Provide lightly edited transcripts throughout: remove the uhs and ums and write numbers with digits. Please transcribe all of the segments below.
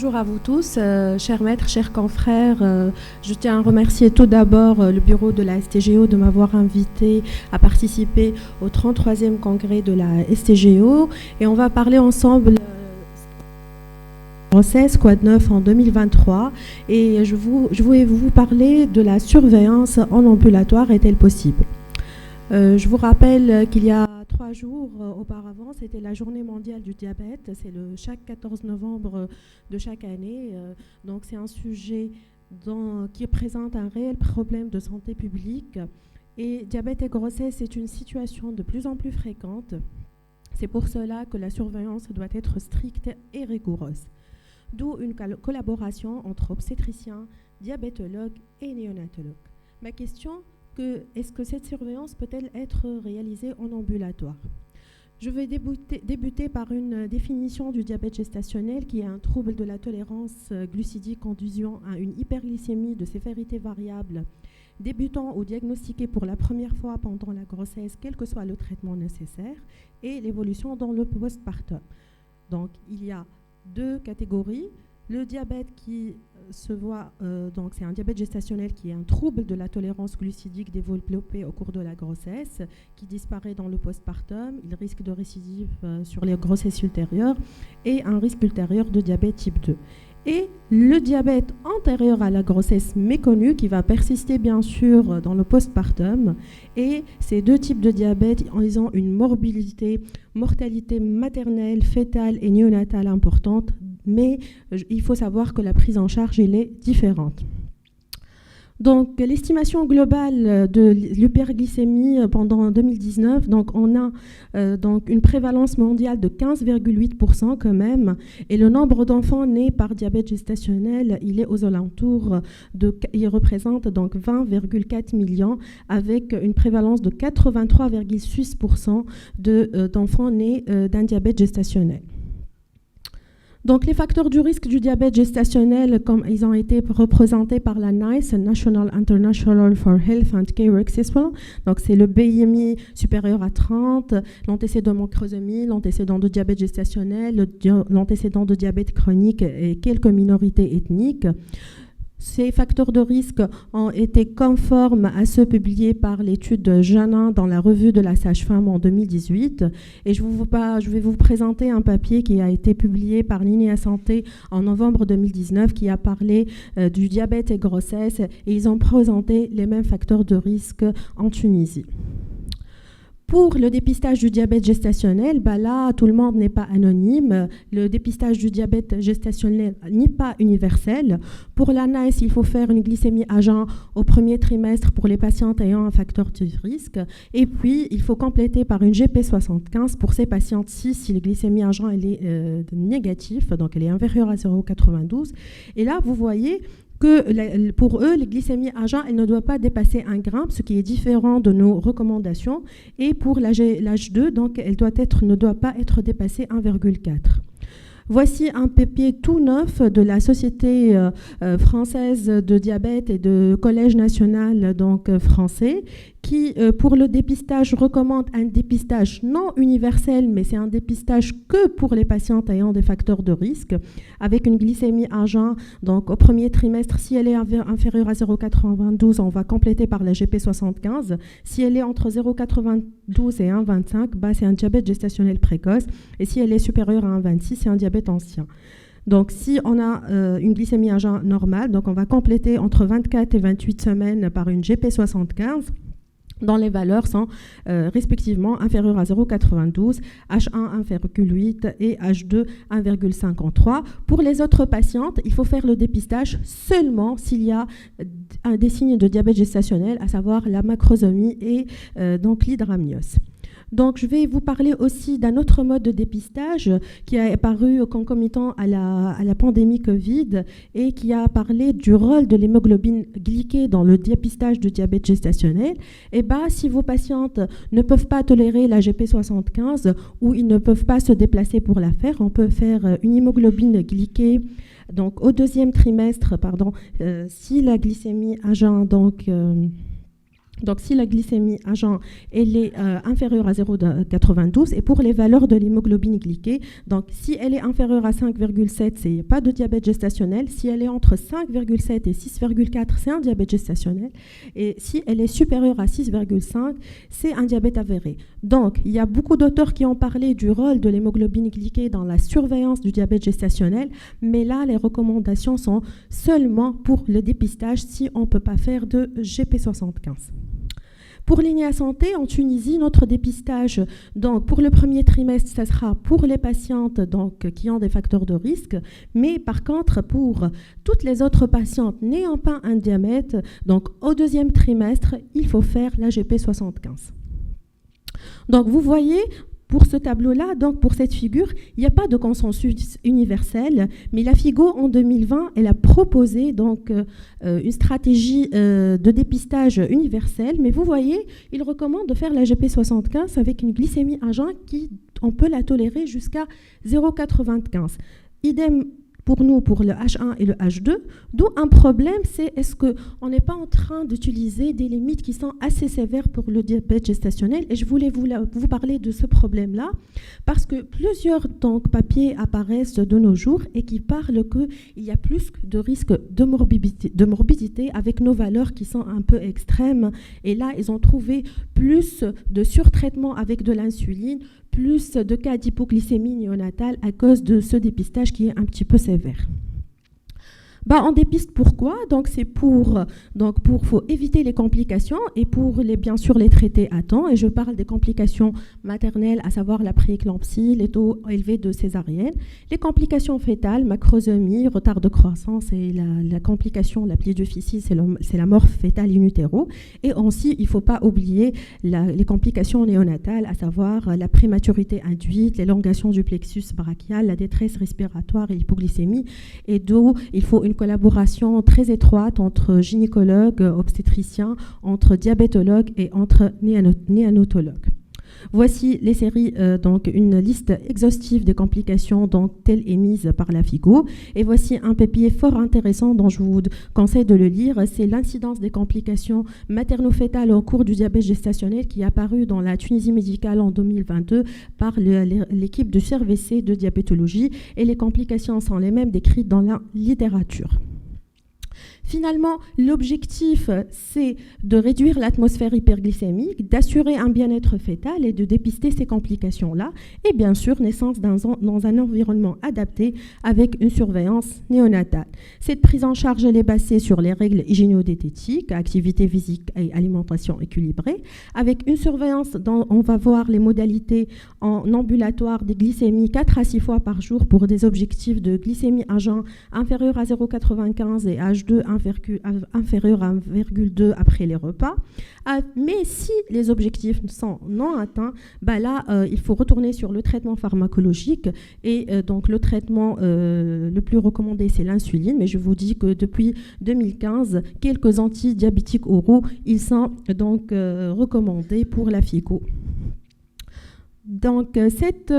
Bonjour à vous tous, chers maîtres, chers confrères. Je tiens à remercier tout d'abord le bureau de la STGO de m'avoir invité à participer au 33e congrès de la STGO. Et on va parler ensemble grossesse, quoi de neuf en 2023. Et je voulais vous parler de la surveillance en ambulatoire, est-elle possible ? Je vous rappelle qu'il y a 3 jours auparavant, c'était la journée mondiale du diabète. C'est chaque 14 novembre de chaque année. Donc c'est un sujet qui présente un réel problème de santé publique. Et diabète et grossesse est une situation de plus en plus fréquente. C'est pour cela que la surveillance doit être stricte et rigoureuse. D'où une collaboration entre obstétriciens, diabétologues et néonatologues. Ma question est-ce que cette surveillance peut-elle être réalisée en ambulatoire ? Je vais débuter par une définition du diabète gestationnel qui est un trouble de la tolérance glucidique conduisant à une hyperglycémie de sévérité variable débutant ou diagnostiqué pour la première fois pendant la grossesse, quel que soit le traitement nécessaire, et l'évolution dans le postpartum. Donc il y a 2 catégories. Le diabète qui se voit, donc c'est un diabète gestationnel qui est un trouble de la tolérance glucidique développé au cours de la grossesse, qui disparaît dans le postpartum. Il risque de récidive sur les grossesses ultérieures et un risque ultérieur de diabète type 2. Et le diabète antérieur à la grossesse méconnu qui va persister bien sûr dans le postpartum. Et ces 2 types de diabète, ils ont une mortalité maternelle, fétale et néonatale importante, mais il faut savoir que la prise en charge elle est différente. Donc, l'estimation globale de l'hyperglycémie pendant 2019, donc on a donc une prévalence mondiale de 15,8% quand même, et le nombre d'enfants nés par diabète gestationnel, il est aux alentours il représente donc 20,4 millions, avec une prévalence de 83,6% d'enfants nés d'un diabète gestationnel. Donc, les facteurs du risque du diabète gestationnel, comme ils ont été représentés par la NICE, National International for Health and Care Assessment, donc c'est le BMI supérieur à 30, l'antécédent de macrosomie, l'antécédent de diabète gestationnel, l'antécédent de diabète chronique et quelques minorités ethniques. Ces facteurs de risque ont été conformes à ceux publiés par l'étude Janin dans la revue de la sage-femme en 2018. Et je vais vous présenter un papier qui a été publié par l'INEA Santé en novembre 2019 qui a parlé du diabète et grossesse. Et ils ont présenté les mêmes facteurs de risque en Tunisie. Pour le dépistage du diabète gestationnel, là, tout le monde n'est pas anonyme. Le dépistage du diabète gestationnel n'est pas universel. Pour la NICE, il faut faire une glycémie à jeun au premier trimestre pour les patientes ayant un facteur de risque. Et puis, il faut compléter par une GP75 pour ces patientes-ci si la glycémie à jeun elle est négative, donc elle est inférieure à 0,92. Et là, vous voyez que pour eux, les glycémies à jeun, elles ne doivent pas dépasser 1 gramme, ce qui est différent de nos recommandations. Et pour l'âge 2, donc, elle ne doit pas être dépassée 1,4. Voici un papier tout neuf de la Société française de diabète et de Collège national donc, français qui, pour le dépistage, recommande un dépistage non universel, mais c'est un dépistage que pour les patientes ayant des facteurs de risque, avec une glycémie à jeun. Donc, au premier trimestre, si elle est inférieure à 0,92, on va compléter par la GP75. Si elle est entre 0,92 et 1,25, c'est un diabète gestationnel précoce. Et si elle est supérieure à 1,26, c'est un diabète ancien. Donc, si on a une glycémie à jeun normale, donc on va compléter entre 24 et 28 semaines par une GP75, dont les valeurs sont respectivement inférieures à 0,92, H1 1,8 et H2 1,53. Pour les autres patientes, il faut faire le dépistage seulement s'il y a des signes de diabète gestationnel, à savoir la macrosomie et donc l'hydramnios. Donc, je vais vous parler aussi d'un autre mode de dépistage qui est apparu concomitant à la pandémie Covid et qui a parlé du rôle de l'hémoglobine glyquée dans le dépistage du diabète gestationnel. Et si vos patientes ne peuvent pas tolérer la GP75 ou ils ne peuvent pas se déplacer pour la faire, on peut faire une hémoglobine glyquée. Donc, au 2e trimestre, si la glycémie à jeun, donc Donc, si la glycémie à jeun elle est inférieure à 0,92 et pour les valeurs de l'hémoglobine glyquée, donc si elle est inférieure à 5,7, c'est pas de diabète gestationnel. Si elle est entre 5,7 et 6,4, c'est un diabète gestationnel. Et si elle est supérieure à 6,5, c'est un diabète avéré. Donc, il y a beaucoup d'auteurs qui ont parlé du rôle de l'hémoglobine glyquée dans la surveillance du diabète gestationnel, mais là, les recommandations sont seulement pour le dépistage si on ne peut pas faire de GP75. Pour l'INEA Santé, en Tunisie, notre dépistage, donc pour le premier trimestre, ça sera pour les patientes donc, qui ont des facteurs de risque, mais par contre, pour toutes les autres patientes n'ayant pas un diabète, donc au deuxième trimestre, il faut faire la GP75. Donc vous voyez, pour ce tableau-là, donc pour cette figure, il n'y a pas de consensus universel, mais la FIGO en 2020, elle a proposé donc une stratégie de dépistage universel, mais vous voyez, il recommande de faire la GP75 avec une glycémie à jeun qui, on peut la tolérer jusqu'à 0,95. Idem pour nous, pour le H1 et le H2, d'où un problème, c'est est-ce qu'on n'est pas en train d'utiliser des limites qui sont assez sévères pour le diabète gestationnel. Et je voulais vous parler de ce problème-là, parce que plusieurs donc, papiers apparaissent de nos jours et qui parlent qu'il y a plus de risques de morbidité avec nos valeurs qui sont un peu extrêmes. Et là, ils ont trouvé plus de surtraitement avec de l'insuline, plus de cas d'hypoglycémie néonatale à cause de ce dépistage qui est un petit peu sévère. On dépiste pourquoi? Donc c'est faut éviter les complications et pour bien sûr les traiter à temps. Et je parle des complications maternelles, à savoir la prééclampsie, les taux élevés de césarienne, les complications fétales, macrosomie, retard de croissance et la complication la plus difficile, c'est la mort fétale in utero. Et aussi, il ne faut pas oublier les complications néonatales, à savoir la prématurité induite, l'élongation du plexus brachial, la détresse respiratoire et l'hypoglycémie. Et d'où il faut une collaboration très étroite entre gynécologues, obstétriciens, entre diabétologues et entre néonatologues. Voici les séries, donc une liste exhaustive des complications donc, telle émise par la FIGO. Et voici un papier fort intéressant dont je vous conseille de le lire. C'est l'incidence des complications materno-fétales au cours du diabète gestationnel qui est apparu dans la Tunisie médicale en 2022 par l'équipe de CRVC de diabétologie. Et les complications sont les mêmes décrites dans la littérature. Finalement, l'objectif, c'est de réduire l'atmosphère hyperglycémique, d'assurer un bien-être fœtal et de dépister ces complications-là. Et bien sûr, naissance dans un environnement adapté avec une surveillance néonatale. Cette prise en charge elle est basée sur les règles hygiéno-diététiques, activité physique et alimentation équilibrée. Avec une surveillance dont on va voir les modalités en ambulatoire des glycémies 4 à 6 fois par jour pour des objectifs de glycémie à jeun inférieur à 0,95 et H2 inférieur à 1,2 après les repas. Mais si les objectifs sont non atteints, là, il faut retourner sur le traitement pharmacologique. Et donc, le traitement le plus recommandé, c'est l'insuline. Mais je vous dis que depuis 2015, quelques antidiabétiques oraux, ils sont donc recommandés pour la FIGO. Donc, cette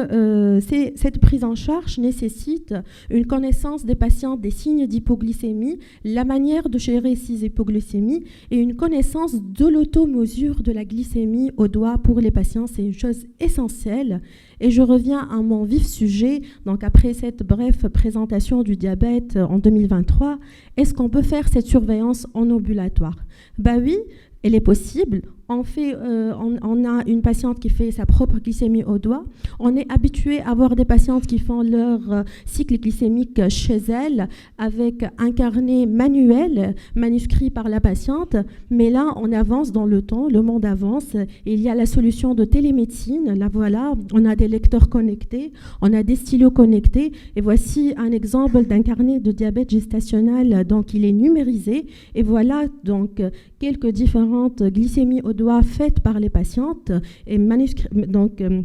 prise en charge nécessite une connaissance des patients des signes d'hypoglycémie, la manière de gérer ces hypoglycémies et une connaissance de l'automesure de la glycémie au doigt pour les patients. C'est une chose essentielle. Et je reviens à mon vif sujet. Donc, après cette brève présentation du diabète en 2023, est-ce qu'on peut faire cette surveillance en ambulatoire? Oui, elle est possible. On a une patiente qui fait sa propre glycémie au doigt. On est habitué à voir des patientes qui font leur cycle glycémique chez elles avec un carnet manuel, manuscrit par la patiente. Mais là, on avance dans le temps, le monde avance. Il y a la solution de télémédecine. Là, voilà, on a des lecteurs connectés, on a des stylos connectés. Et voici un exemple d'un carnet de diabète gestationnel. Donc, il est numérisé. Et voilà, donc, quelques différentes glycémies au doigt faites par les patientes et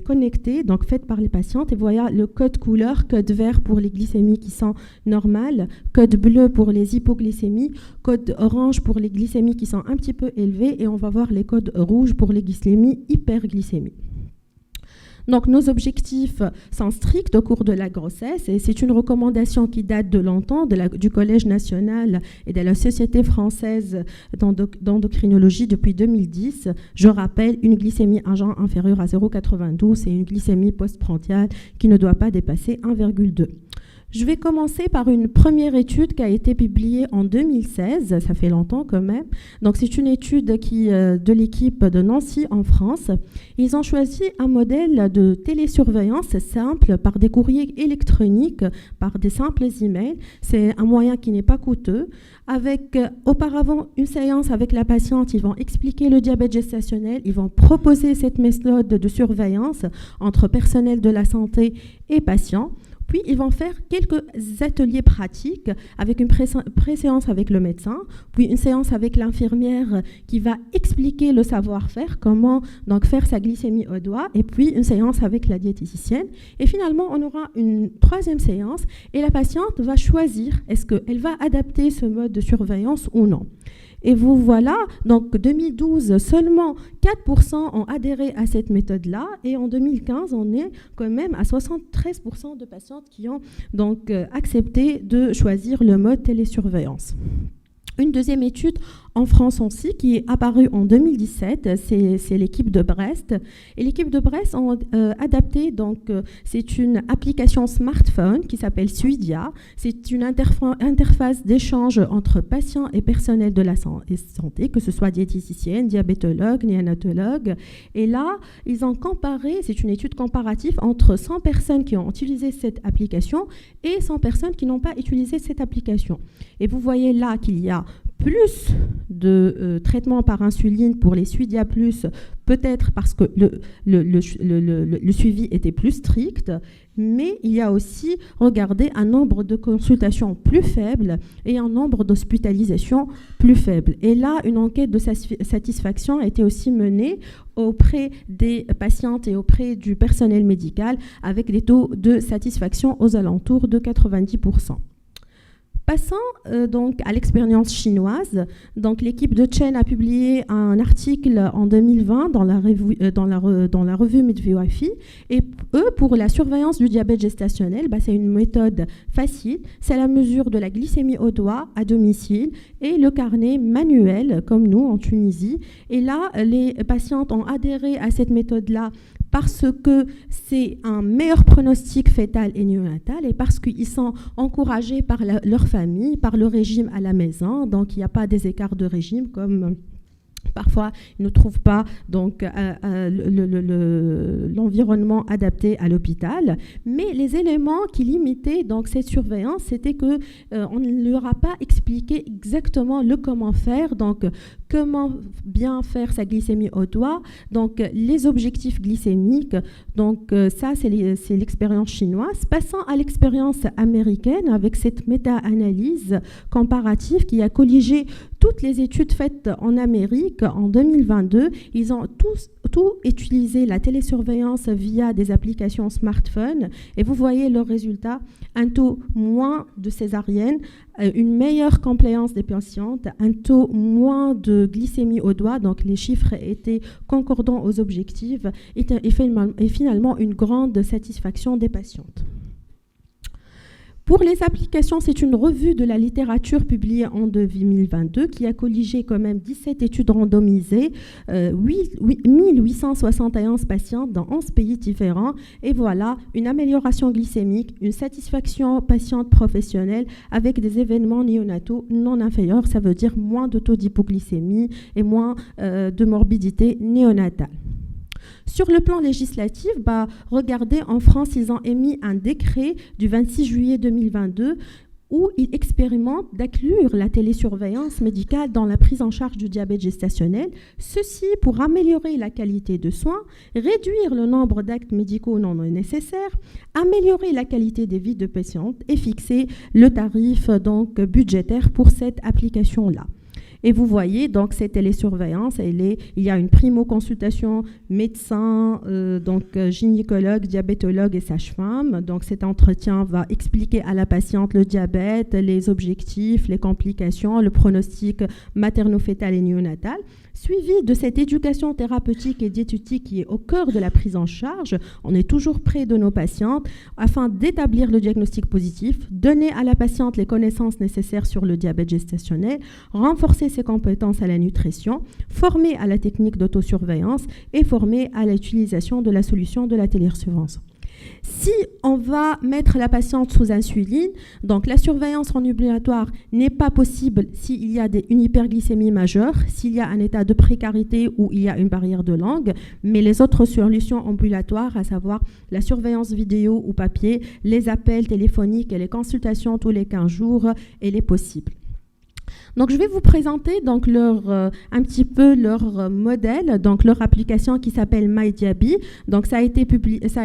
connectées, donc faites par les patientes. Et voilà le code couleur, code vert pour les glycémies qui sont normales, code bleu pour les hypoglycémies, code orange pour les glycémies qui sont un petit peu élevées et on va voir les codes rouges pour les glycémies hyperglycémies. Donc nos objectifs sont stricts au cours de la grossesse et c'est une recommandation qui date de longtemps du Collège national et de la Société française d'endocrinologie depuis 2010. Je rappelle, une glycémie agent inférieure à 0,92 et une glycémie postprandiale qui ne doit pas dépasser 1,2. Je vais commencer par une première étude qui a été publiée en 2016, ça fait longtemps quand même. Donc c'est une étude de l'équipe de Nancy en France. Ils ont choisi un modèle de télésurveillance simple par des courriers électroniques, par des simples emails. C'est un moyen qui n'est pas coûteux. Avec auparavant une séance avec la patiente, ils vont expliquer le diabète gestationnel, ils vont proposer cette méthode de surveillance entre personnel de la santé et patients. Puis, ils vont faire quelques ateliers pratiques avec une pré-séance avec le médecin, puis une séance avec l'infirmière qui va expliquer le savoir-faire, comment donc faire sa glycémie au doigt, et puis une séance avec la diététicienne. Et finalement, on aura une troisième séance et la patiente va choisir est-ce qu'elle va adapter ce mode de surveillance ou non. Et vous voilà, donc 2012, seulement 4% ont adhéré à cette méthode-là. Et en 2015, on est quand même à 73% de patientes qui ont donc accepté de choisir le mode télésurveillance. Une deuxième étude en France aussi, qui est apparue en 2017, c'est l'équipe de Brest. Et l'équipe de Brest a adapté, donc c'est une application smartphone qui s'appelle Suidia. C'est une interface d'échange entre patients et personnel de la santé, que ce soit diététicienne, diabétologue, néonatologue. Et là, ils ont comparé, c'est une étude comparative entre 100 personnes qui ont utilisé cette application et 100 personnes qui n'ont pas utilisé cette application. Et vous voyez là qu'il y a plus de traitements par insuline pour les Suidia+, peut-être parce que le suivi était plus strict, mais il y a aussi, regardez, un nombre de consultations plus faible et un nombre d'hospitalisations plus faible. Et là, une enquête de satisfaction a été aussi menée auprès des patientes et auprès du personnel médical avec des taux de satisfaction aux alentours de 90%. Passons donc à l'expérience chinoise. Donc l'équipe de Chen a publié un article en 2020 dans la revue Midwifery. Et eux, pour la surveillance du diabète gestationnel, c'est une méthode facile. C'est la mesure de la glycémie au doigt à domicile et le carnet manuel, comme nous en Tunisie. Et là, les patientes ont adhéré à cette méthode-là parce que c'est un meilleur pronostic fœtal et néonatal et parce qu'ils sont encouragés par leur famille, par le régime à la maison. Donc, il n'y a pas des écarts de régime comme parfois ils ne trouvent pas donc, l'environnement adapté à l'hôpital. Mais les éléments qui limitaient donc, cette surveillance, c'était qu'on ne leur a pas expliqué exactement le comment faire. Donc, comment bien faire sa glycémie au doigt, donc les objectifs glycémiques. Donc ça, c'est l'expérience chinoise. Passons à l'expérience américaine avec cette méta-analyse comparative qui a colligé toutes les études faites en Amérique en 2022. Ils ont tout utilisé la télésurveillance via des applications smartphone et vous voyez leurs résultats, un taux moins de césarienne, une meilleure compliance des patientes, un taux moins de glycémie au doigt, donc les chiffres étaient concordants aux objectifs et finalement une grande satisfaction des patientes. Pour les applications, c'est une revue de la littérature publiée en 2022 qui a colligé quand même 17 études randomisées, 1871 patientes dans 11 pays différents. Et voilà, une amélioration glycémique, une satisfaction patiente professionnelle avec des événements néonataux non inférieurs. Ça veut dire moins de taux d'hypoglycémie et moins de morbidité néonatale. Sur le plan législatif, regardez, en France, ils ont émis un décret du 26 juillet 2022 où ils expérimentent d'inclure la télésurveillance médicale dans la prise en charge du diabète gestationnel, ceci pour améliorer la qualité de soins, réduire le nombre d'actes médicaux non nécessaires, améliorer la qualité des vies de patientes et fixer le tarif donc budgétaire pour cette application-là. Et vous voyez, donc, ces télésurveillances, il y a une primo-consultation médecin, gynécologue, diabétologue et sage-femme. Donc, cet entretien va expliquer à la patiente le diabète, les objectifs, les complications, le pronostic materno-fœtal et néonatal. Suivi de cette éducation thérapeutique et diététique qui est au cœur de la prise en charge, on est toujours près de nos patientes afin d'établir le diagnostic positif, donner à la patiente les connaissances nécessaires sur le diabète gestationnel, renforcer ses compétences à la nutrition, former à la technique d'autosurveillance et former à l'utilisation de la solution de la télésurveillance. Si on va mettre la patiente sous insuline, donc la surveillance en ambulatoire n'est pas possible s'il y a une hyperglycémie majeure, s'il y a un état de précarité ou il y a une barrière de langue, mais les autres solutions ambulatoires, à savoir la surveillance vidéo ou papier, les appels téléphoniques et les consultations tous les 15 jours, elle est possible. Donc, je vais vous présenter donc un petit peu leur modèle, donc leur application qui s'appelle MyDiaby. Donc, ça a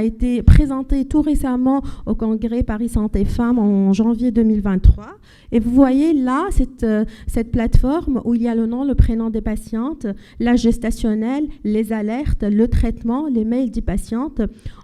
été présenté tout récemment au congrès Paris Santé Femmes en janvier 2023. Et vous voyez là cette plateforme où il y a le nom, le prénom des patientes, l'âge gestationnel, les alertes, le traitement, les mails des patientes.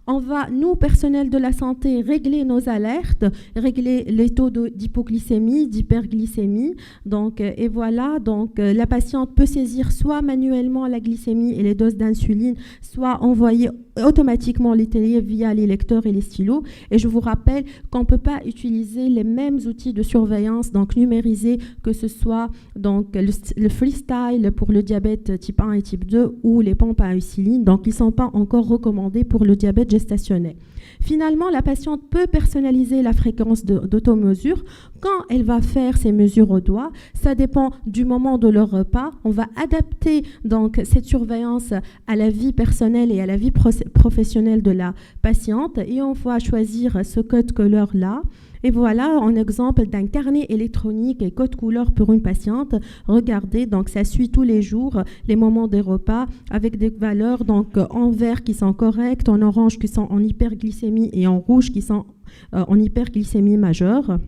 On va, nous, personnel de la santé, régler nos alertes, régler les taux d'hypoglycémie, d'hyperglycémie. Donc, et voilà, donc la patiente peut saisir soit manuellement la glycémie et les doses d'insuline, soit envoyer automatiquement les télés via les lecteurs et les stylos. Et je vous rappelle qu'on ne peut pas utiliser les mêmes outils de surveillance, donc numérisés, que ce soit donc, le freestyle pour le diabète type 1 et type 2 ou les pompes à insuline. Donc, ils ne sont pas encore recommandés pour le diabète gestationnel. Finalement, la patiente peut personnaliser la fréquence d'automesure quand elle va faire ses mesures au doigt. Ça dépend du moment de leur repas. On va adapter donc cette surveillance à la vie personnelle et à la vie professionnelle de la patiente et on va choisir ce code couleur-là. Et voilà un exemple d'un carnet électronique et code couleur pour une patiente. Regardez, donc ça suit tous les jours les moments des repas avec des valeurs donc en vert qui sont correctes, en orange qui sont en hyperglycémie et en rouge qui sont en hyperglycémie majeure.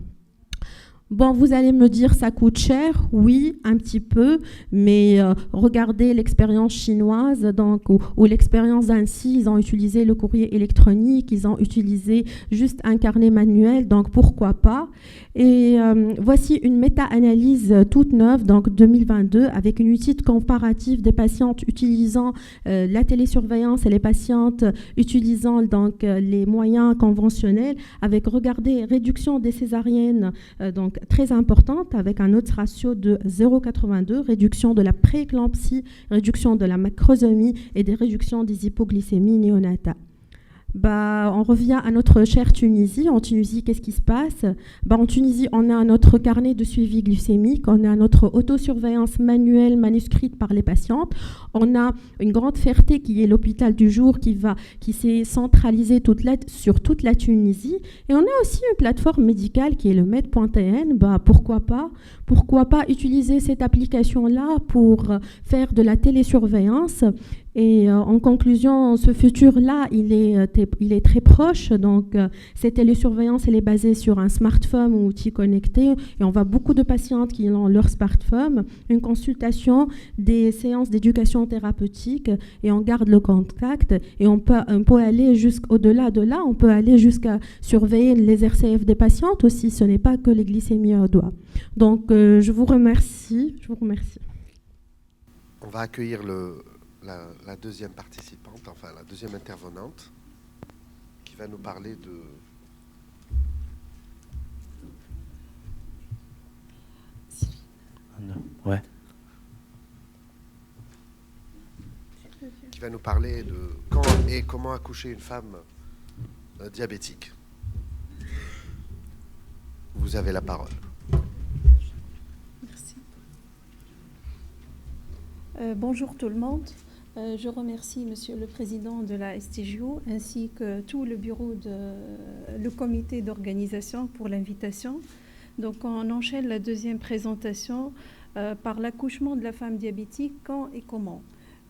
Bon, vous allez me dire, ça coûte cher? Oui, un petit peu, mais regardez l'expérience chinoise donc, ou l'expérience d'Annecy, ils ont utilisé le courrier électronique, ils ont utilisé juste un carnet manuel, donc pourquoi pas? Et voici une méta-analyse toute neuve, donc 2022, avec une étude comparative des patientes utilisant la télésurveillance et les patientes utilisant donc, les moyens conventionnels, avec, regardez, réduction des césariennes, donc très importante, avec un autre ratio de 0,82, réduction de la prééclampsie, réduction de la macrosomie et des réductions des hypoglycémies néonatales. On revient à notre chère Tunisie. En Tunisie, qu'est-ce qui se passe? En Tunisie, on a notre carnet de suivi glycémique, on a notre autosurveillance manuelle manuscrite par les patientes, on a une grande fierté qui est l'hôpital du jour qui s'est centralisé sur toute la Tunisie, et on a aussi une plateforme médicale qui est le med.tn. Pourquoi pas utiliser cette application-là pour faire de la télésurveillance? Et en conclusion, ce futur-là, il est très proche. Donc, cette télésurveillance, elle est basée sur un smartphone ou outil connecté. Et on voit beaucoup de patientes qui ont leur smartphone, une consultation, des séances d'éducation thérapeutique, et on garde le contact. Et on peut aller jusqu'au-delà de là, on peut aller jusqu'à surveiller les RCF des patientes aussi. Ce n'est pas que les glycémies au doigt. Donc, je vous remercie. On va accueillir la deuxième participante, enfin la deuxième intervenante, qui va nous parler de... Ouais. Qui va nous parler de quand et comment accoucher une femme diabétique. Vous avez la parole. Merci. Bonjour tout le monde. Je remercie Monsieur le Président de la STJO ainsi que tout le bureau le comité d'organisation pour l'invitation. Donc on enchaîne la deuxième présentation par l'accouchement de la femme diabétique, quand et comment.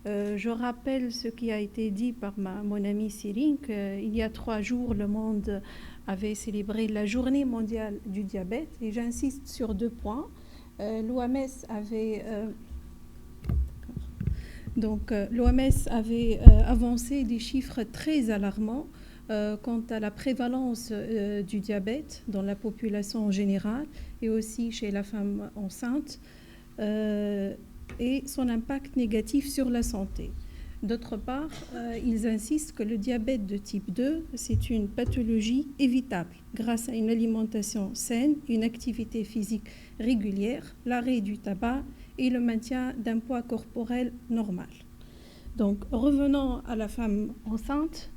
Je rappelle ce qui a été dit par mon amie Cyrine, qu'il y a 3 jours, le monde avait célébré la journée mondiale du diabète, et j'insiste sur 2 points. L'OMS avait avancé des chiffres très alarmants quant à la prévalence du diabète dans la population en général et aussi chez la femme enceinte et son impact négatif sur la santé. D'autre part, ils insistent que le diabète de type 2, c'est une pathologie évitable grâce à une alimentation saine, une activité physique régulière, l'arrêt du tabac et le maintien d'un poids corporel normal. Donc, revenons à la femme enceinte.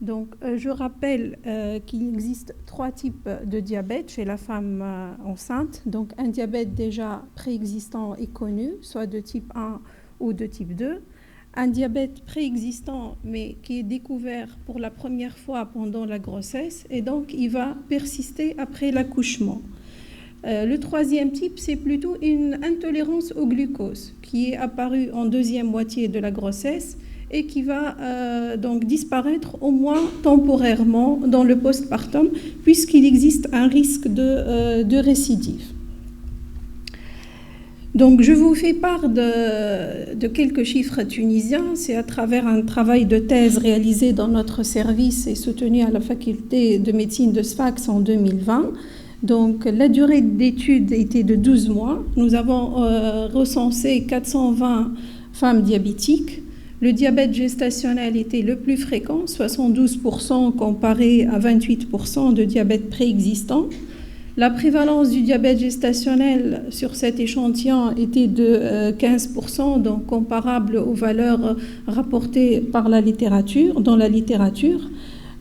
Donc, je rappelle qu'il existe 3 types de diabète chez la femme enceinte. Donc, un diabète déjà préexistant et connu, soit de type 1 ou de type 2. Un diabète préexistant, mais qui est découvert pour la première fois pendant la grossesse, et donc il va persister après l'accouchement. Le 3e type, c'est plutôt une intolérance au glucose, qui est apparue en 2e moitié de la grossesse et qui va donc disparaître au moins temporairement dans le postpartum, puisqu'il existe un risque de récidive. Donc, je vous fais part de quelques chiffres tunisiens. C'est à travers un travail de thèse réalisé dans notre service et soutenu à la faculté de médecine de Sfax en 2020. Donc, la durée d'étude était de 12 mois. Nous avons recensé 420 femmes diabétiques. Le diabète gestationnel était le plus fréquent, 72% comparé à 28% de diabète préexistant. La prévalence du diabète gestationnel sur cet échantillon était de 15%, donc comparable aux valeurs rapportées par la littérature, dans la littérature.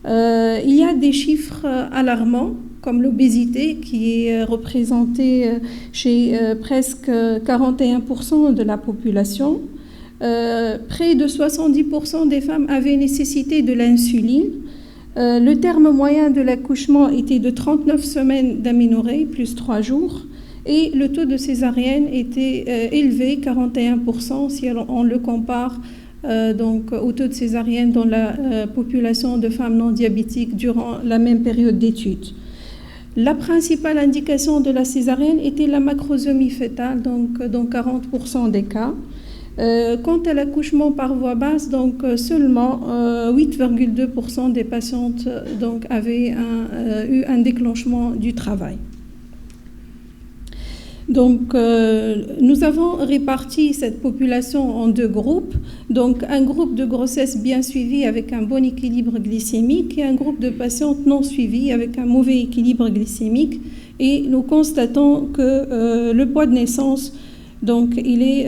Il y a des chiffres alarmants, comme l'obésité, qui est représentée chez presque 41% de la population. Près de 70% des femmes avaient nécessité de l'insuline. Le terme moyen de l'accouchement était de 39 semaines d'aménorrhée, plus 3 jours, et le taux de césarienne était élevé, 41%, si on le compare donc, au taux de césarienne dans la population de femmes non diabétiques durant la même période d'études. La principale indication de la césarienne était la macrosomie fœtale, donc dans 40% des cas. Quant à l'accouchement par voie basse, donc seulement 8,2% des patientes donc, avaient eu un déclenchement du travail. Donc, nous avons réparti cette population en 2 groupes. Donc, un groupe de grossesse bien suivi avec un bon équilibre glycémique et un groupe de patientes non suivies avec un mauvais équilibre glycémique. Et nous constatons que le poids de naissance, donc, il est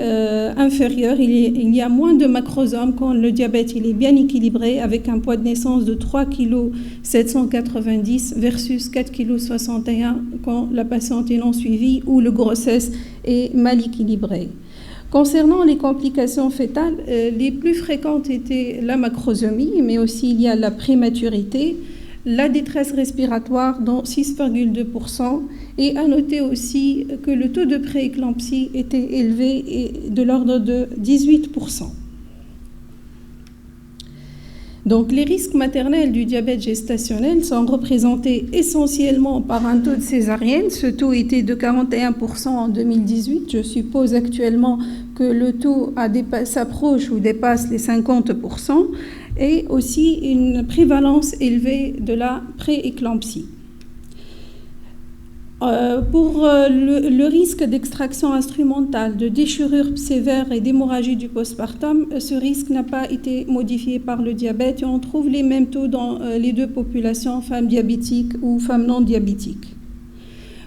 inférieur, il y a moins de macrosomes quand le diabète il est bien équilibré avec un poids de naissance de 3,790 kg versus 4,61 kg quand la patiente est non suivie ou la grossesse est mal équilibrée. Concernant les complications fœtales, les plus fréquentes étaient la macrosomie, mais aussi il y a la prématurité, la détresse respiratoire dans 6,2%, et à noter aussi que le taux de prééclampsie était élevé et de l'ordre de 18%. Donc les risques maternels du diabète gestationnel sont représentés essentiellement par un taux de césarienne. Ce taux était de 41% en 2018. Je suppose actuellement que le taux s'approche ou dépasse les 50%, et aussi une prévalence élevée de la prééclampsie. Pour le risque d'extraction instrumentale, de déchirure sévère et d'hémorragie du postpartum, ce risque n'a pas été modifié par le diabète et on trouve les mêmes taux dans les 2 populations, femmes diabétiques ou femmes non diabétiques.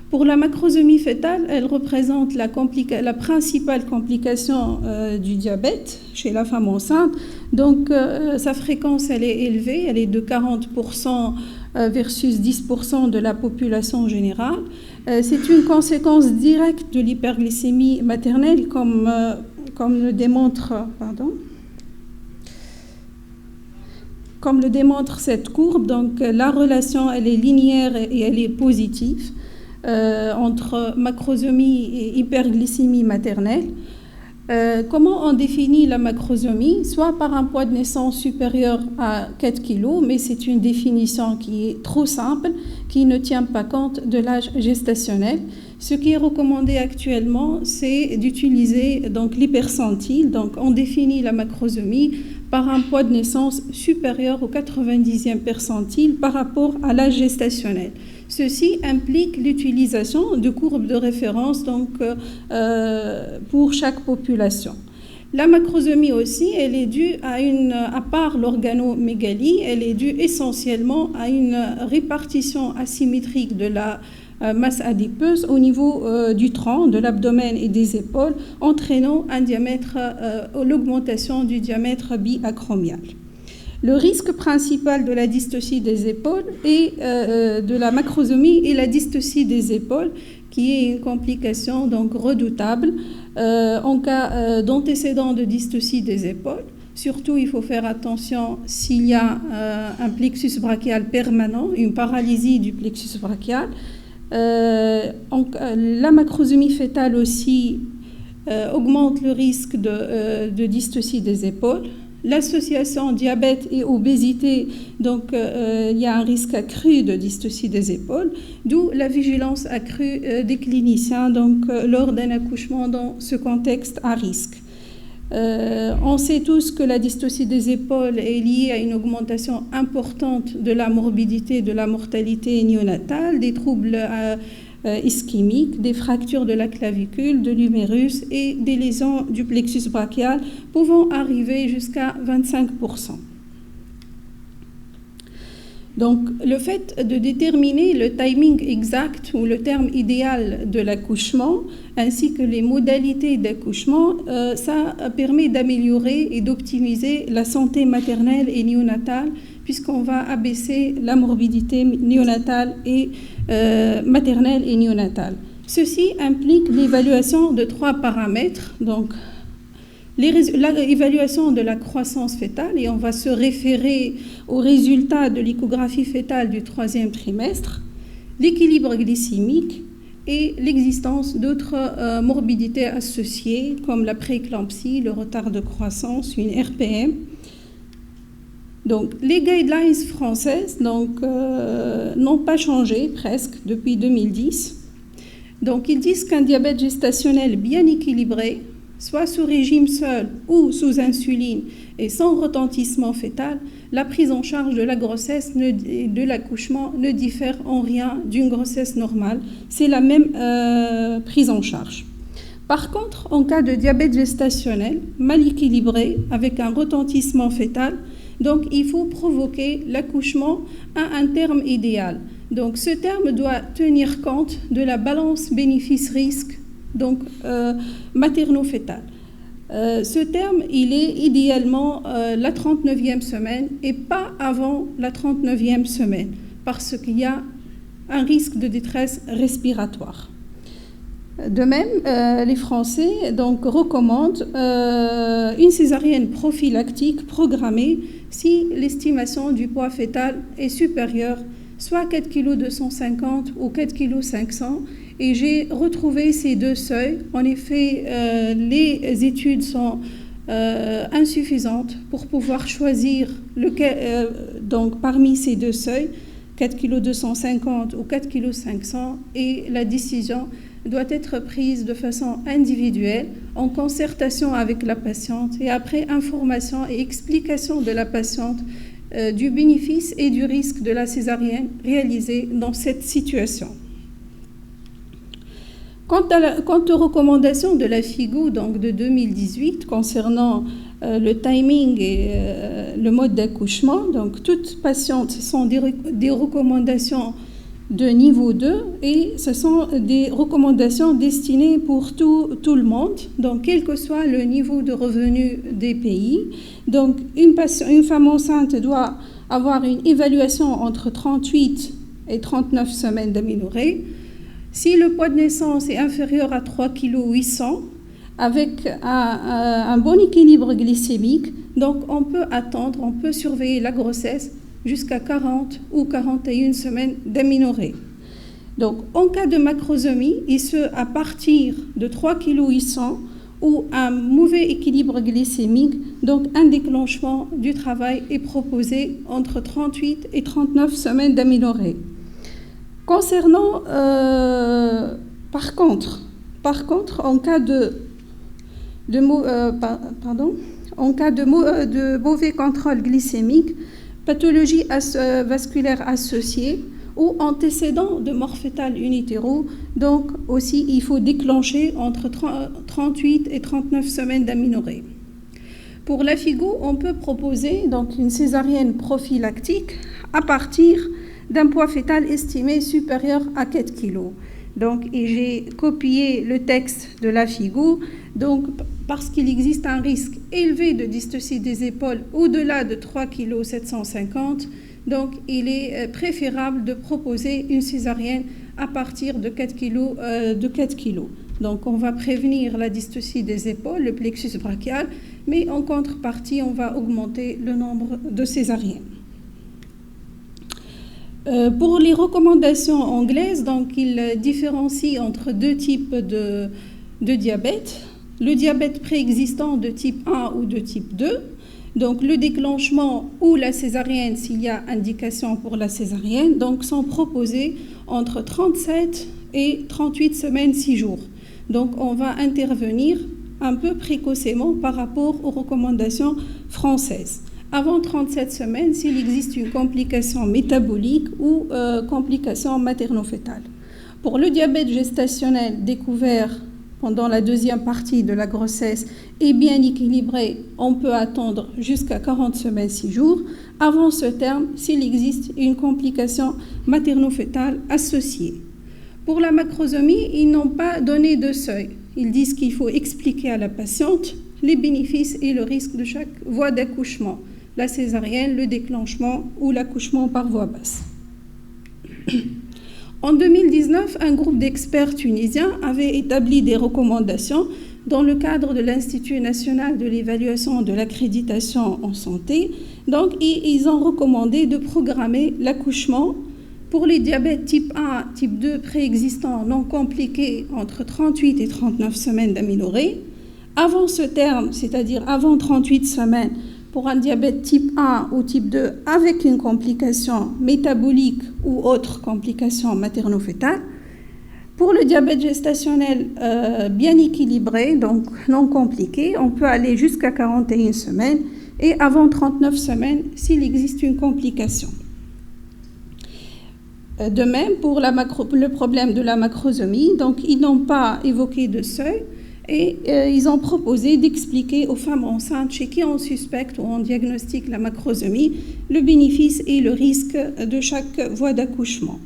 Pour la macrosomie fœtale, elle représente la principale complication du diabète chez la femme enceinte. Donc, sa fréquence, elle est élevée, elle est de 40% versus 10% de la population générale. C'est une conséquence directe de l'hyperglycémie maternelle, comme le démontre cette courbe. Donc, la relation, elle est linéaire et elle est positive entre macrosomie et hyperglycémie maternelle. Comment on définit la macrosomie? Soit par un poids de naissance supérieur à 4 kg, mais c'est une définition qui est trop simple, qui ne tient pas compte de l'âge gestationnel. Ce qui est recommandé actuellement, c'est d'utiliser donc l'hypercentile. Donc, on définit la macrosomie par un poids de naissance supérieur au 90e percentile par rapport à l'âge gestationnel. Ceci implique l'utilisation de courbes de référence donc, pour chaque population. La macrosomie aussi, elle est due à part l'organomégalie, elle est due essentiellement à une répartition asymétrique de la masse adipeuse au niveau du tronc, de l'abdomen et des épaules, entraînant l'augmentation du diamètre biacromial. Le risque principal de la dystocie des épaules et de la macrosomie est la dystocie des épaules, qui est une complication donc redoutable en cas d'antécédent de dystocie des épaules. Surtout, il faut faire attention s'il y a un plexus brachial permanent, une paralysie du plexus brachial. La macrosomie fœtale aussi augmente le risque de dystocie des épaules. L'association diabète et obésité, donc il y a un risque accru de dystocie des épaules, d'où la vigilance accrue des cliniciens donc, lors d'un accouchement dans ce contexte à risque. On sait tous que la dystocie des épaules est liée à une augmentation importante de la morbidité, de la mortalité néonatale, des troubles ischémiques, des fractures de la clavicule, de l'humérus et des lésions du plexus brachial pouvant arriver jusqu'à 25%. Donc, le fait de déterminer le timing exact ou le terme idéal de l'accouchement, ainsi que les modalités d'accouchement, ça permet d'améliorer et d'optimiser la santé maternelle et néonatale, puisqu'on va abaisser la morbidité néonatale et maternelle et néonatale. Ceci implique l'évaluation de 3 paramètres, donc l'évaluation de la croissance fœtale, et on va se référer aux résultats de l'échographie fœtale du 3e trimestre, l'équilibre glycémique et l'existence d'autres morbidités associées comme la prééclampsie, le retard de croissance, une RPM. Donc, les guidelines françaises n'ont pas changé presque depuis 2010. Donc, ils disent qu'un diabète gestationnel bien équilibré, soit sous régime seul ou sous insuline et sans retentissement fœtal, la prise en charge de la grossesse et de l'accouchement ne diffère en rien d'une grossesse normale. C'est la même prise en charge. Par contre, en cas de diabète gestationnel mal équilibré avec un retentissement fœtal, donc il faut provoquer l'accouchement à un terme idéal. Donc ce terme doit tenir compte de la balance bénéfice-risque donc materno-fœtale. Ce terme, il est idéalement la 39e semaine et pas avant la 39e semaine parce qu'il y a un risque de détresse respiratoire. De même, les Français donc, recommandent une césarienne prophylactique programmée si l'estimation du poids fœtal est supérieure, soit 4,250 kg ou 4,500 kg. Et j'ai retrouvé ces deux seuils. En effet, les études sont insuffisantes pour pouvoir choisir donc parmi ces deux seuils, 4,250 kg ou 4,500 kg, et la décision doit être prise de façon individuelle, en concertation avec la patiente et après information et explication de la patiente du bénéfice et du risque de la césarienne réalisée dans cette situation. Quant aux recommandations de la FIGO donc de 2018 concernant le timing et le mode d'accouchement, donc toutes patientes, ce sont des recommandations de niveau 2 et ce sont des recommandations destinées pour tout le monde, donc quel que soit le niveau de revenu des pays. Donc une femme enceinte doit avoir une évaluation entre 38 et 39 semaines d'aménorrhée. Si le poids de naissance est inférieur à 3,8 kg, avec un bon équilibre glycémique, donc on peut surveiller la grossesse jusqu'à 40 ou 41 semaines d'aménorrhée. Donc en cas de macrosomie, et ce à partir de 3,8 kg ou un mauvais équilibre glycémique, donc un déclenchement du travail est proposé entre 38 et 39 semaines d'aménorrhée. Concernant Par contre, en cas de mauvais contrôle glycémique, pathologie vasculaire associée ou antécédent de mort fœtale in utero, donc aussi il faut déclencher entre 38 et 39 semaines d'aménorrhée. Pour la FIGO, on peut proposer donc une césarienne prophylactique à partir d'un poids fœtal estimé supérieur à 4 kg. Donc, et j'ai copié le texte de la FIGO, donc parce qu'il existe un risque élevé de dystocie des épaules au-delà de 3,750 kg, donc il est préférable de proposer une césarienne à partir de 4 kg. Donc on va prévenir la dystocie des épaules, le plexus brachial, mais en contrepartie, on va augmenter le nombre de césariennes. Pour les recommandations anglaises, donc ils différencient entre deux types de diabète. Le diabète préexistant de type 1 ou de type 2, donc le déclenchement ou la césarienne s'il y a indication pour la césarienne, donc sont proposés entre 37 et 38 semaines, 6 jours. Donc on va intervenir un peu précocement par rapport aux recommandations françaises. Avant 37 semaines, s'il existe une complication métabolique ou complication materno-fœtale. Pour le diabète gestationnel découvert pendant la deuxième partie de la grossesse et bien équilibré, on peut attendre jusqu'à 40 semaines, 6 jours. Avant ce terme, s'il existe une complication materno-fœtale associée. Pour la macrosomie, ils n'ont pas donné de seuil. Ils disent qu'il faut expliquer à la patiente les bénéfices et le risque de chaque voie d'accouchement, la césarienne, le déclenchement ou l'accouchement par voie basse. En 2019, un groupe d'experts tunisiens avait établi des recommandations dans le cadre de l'Institut national de l'évaluation de l'accréditation en santé. Donc, ils ont recommandé de programmer l'accouchement pour les diabètes type 1, type 2 préexistants non compliqués entre 38 et 39 semaines d'aménorrhée. Avant ce terme, c'est-à-dire avant 38 semaines, pour un diabète type 1 ou type 2 avec une complication métabolique ou autre complication materno-fœtale. Pour le diabète gestationnel bien équilibré, donc non compliqué, on peut aller jusqu'à 41 semaines et avant 39 semaines s'il existe une complication. De même, pour le problème de la macrosomie, donc ils n'ont pas évoqué de seuil et ils ont proposé d'expliquer aux femmes enceintes chez qui on suspecte ou on diagnostique la macrosomie le bénéfice et le risque de chaque voie d'accouchement.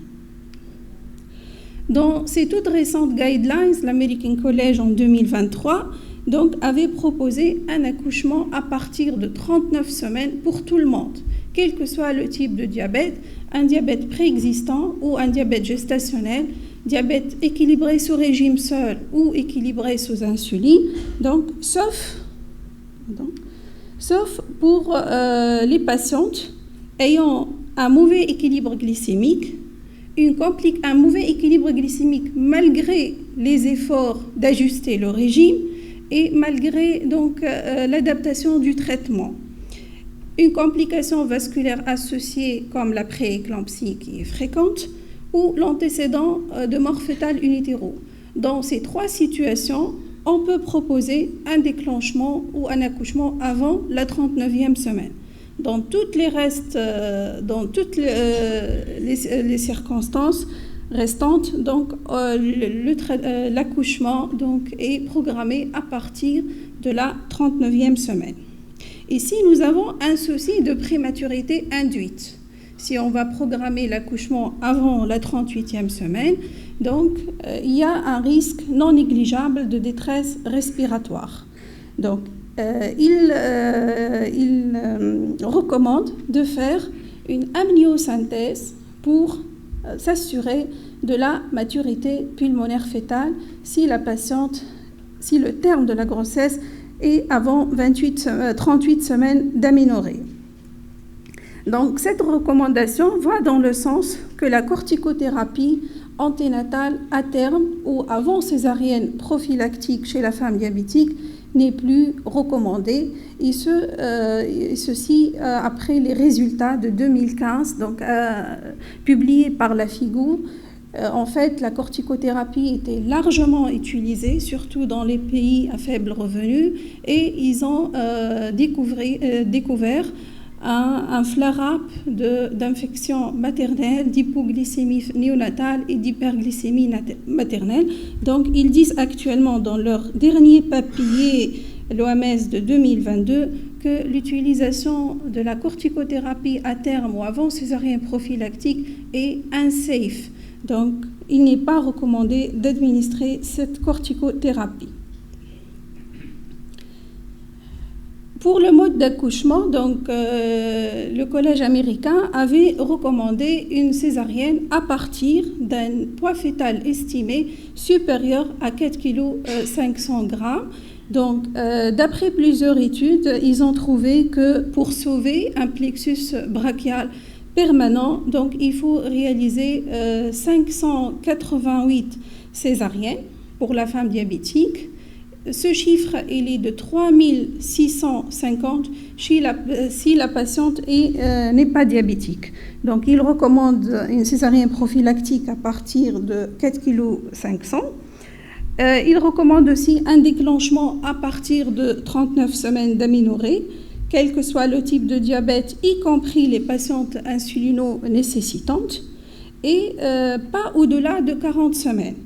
Dans ces toutes récentes guidelines, l'American College en 2023 donc, avait proposé un accouchement à partir de 39 semaines pour tout le monde, quel que soit le type de diabète, un diabète préexistant ou un diabète gestationnel, diabète équilibré sous régime seul ou équilibré sous insuline, donc sauf pour les patientes ayant un mauvais équilibre glycémique, un mauvais équilibre glycémique malgré les efforts d'ajuster le régime et malgré donc l'adaptation du traitement. Une complication vasculaire associée comme la prééclampsie qui est fréquente ou l'antécédent de mort fœtale in utero. Dans ces trois situations, on peut proposer un déclenchement ou un accouchement avant la 39e semaine. Dans toutes les circonstances restantes, donc l'accouchement donc est programmé à partir de la 39e semaine. Ici, nous avons un souci de prématurité induite. Si on va programmer l'accouchement avant la 38e semaine, donc il y a un risque non négligeable de détresse respiratoire. Donc, il recommande de faire une amniosynthèse pour s'assurer de la maturité pulmonaire fœtale si le terme de la grossesse est avant 38 semaines d'aménorrhée. Donc, cette recommandation va dans le sens que la corticothérapie anténatale à terme ou avant césarienne prophylactique chez la femme diabétique n'est plus recommandée, et ceci après les résultats de 2015, donc publiés par la FIGO, En fait, la corticothérapie était largement utilisée, surtout dans les pays à faible revenu, et ils ont découvert un flare-up d'infection maternelle, d'hypoglycémie néonatale et d'hyperglycémie maternelle. Donc, ils disent actuellement dans leur dernier papier, l'OMS de 2022, que l'utilisation de la corticothérapie à terme ou avant césarienne prophylactique est unsafe. Donc, il n'est pas recommandé d'administrer cette corticothérapie. Pour le mode d'accouchement, donc, le Collège américain avait recommandé une césarienne à partir d'un poids fœtal estimé supérieur à 4,5 kg. Donc, d'après plusieurs études, ils ont trouvé que pour sauver un plexus brachial permanent, donc, il faut réaliser 588 césariennes pour la femme diabétique. Ce chiffre, il est de 3650 si la patiente n'est pas diabétique. Donc, il recommande une césarienne prophylactique à partir de 4,5 kg. Il recommande aussi un déclenchement à partir de 39 semaines d'aménorrhée, quel que soit le type de diabète, y compris les patientes insulino-nécessitantes, et pas au-delà de 40 semaines.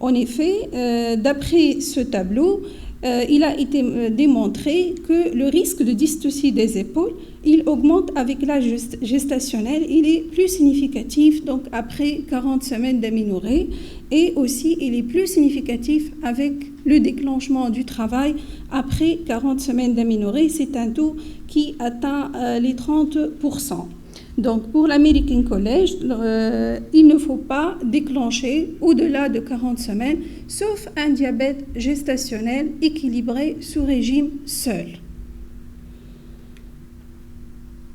En effet, d'après ce tableau, il a été démontré que le risque de dystocie des épaules, il augmente avec l'âge gestationnel. Il est plus significatif donc après 40 semaines d'aménorrhée, et aussi il est plus significatif avec le déclenchement du travail après 40 semaines d'aménorrhée. C'est un taux qui atteint les 30%. Donc, pour l'American College, il ne faut pas déclencher au-delà de 40 semaines, sauf un diabète gestationnel équilibré sous régime seul.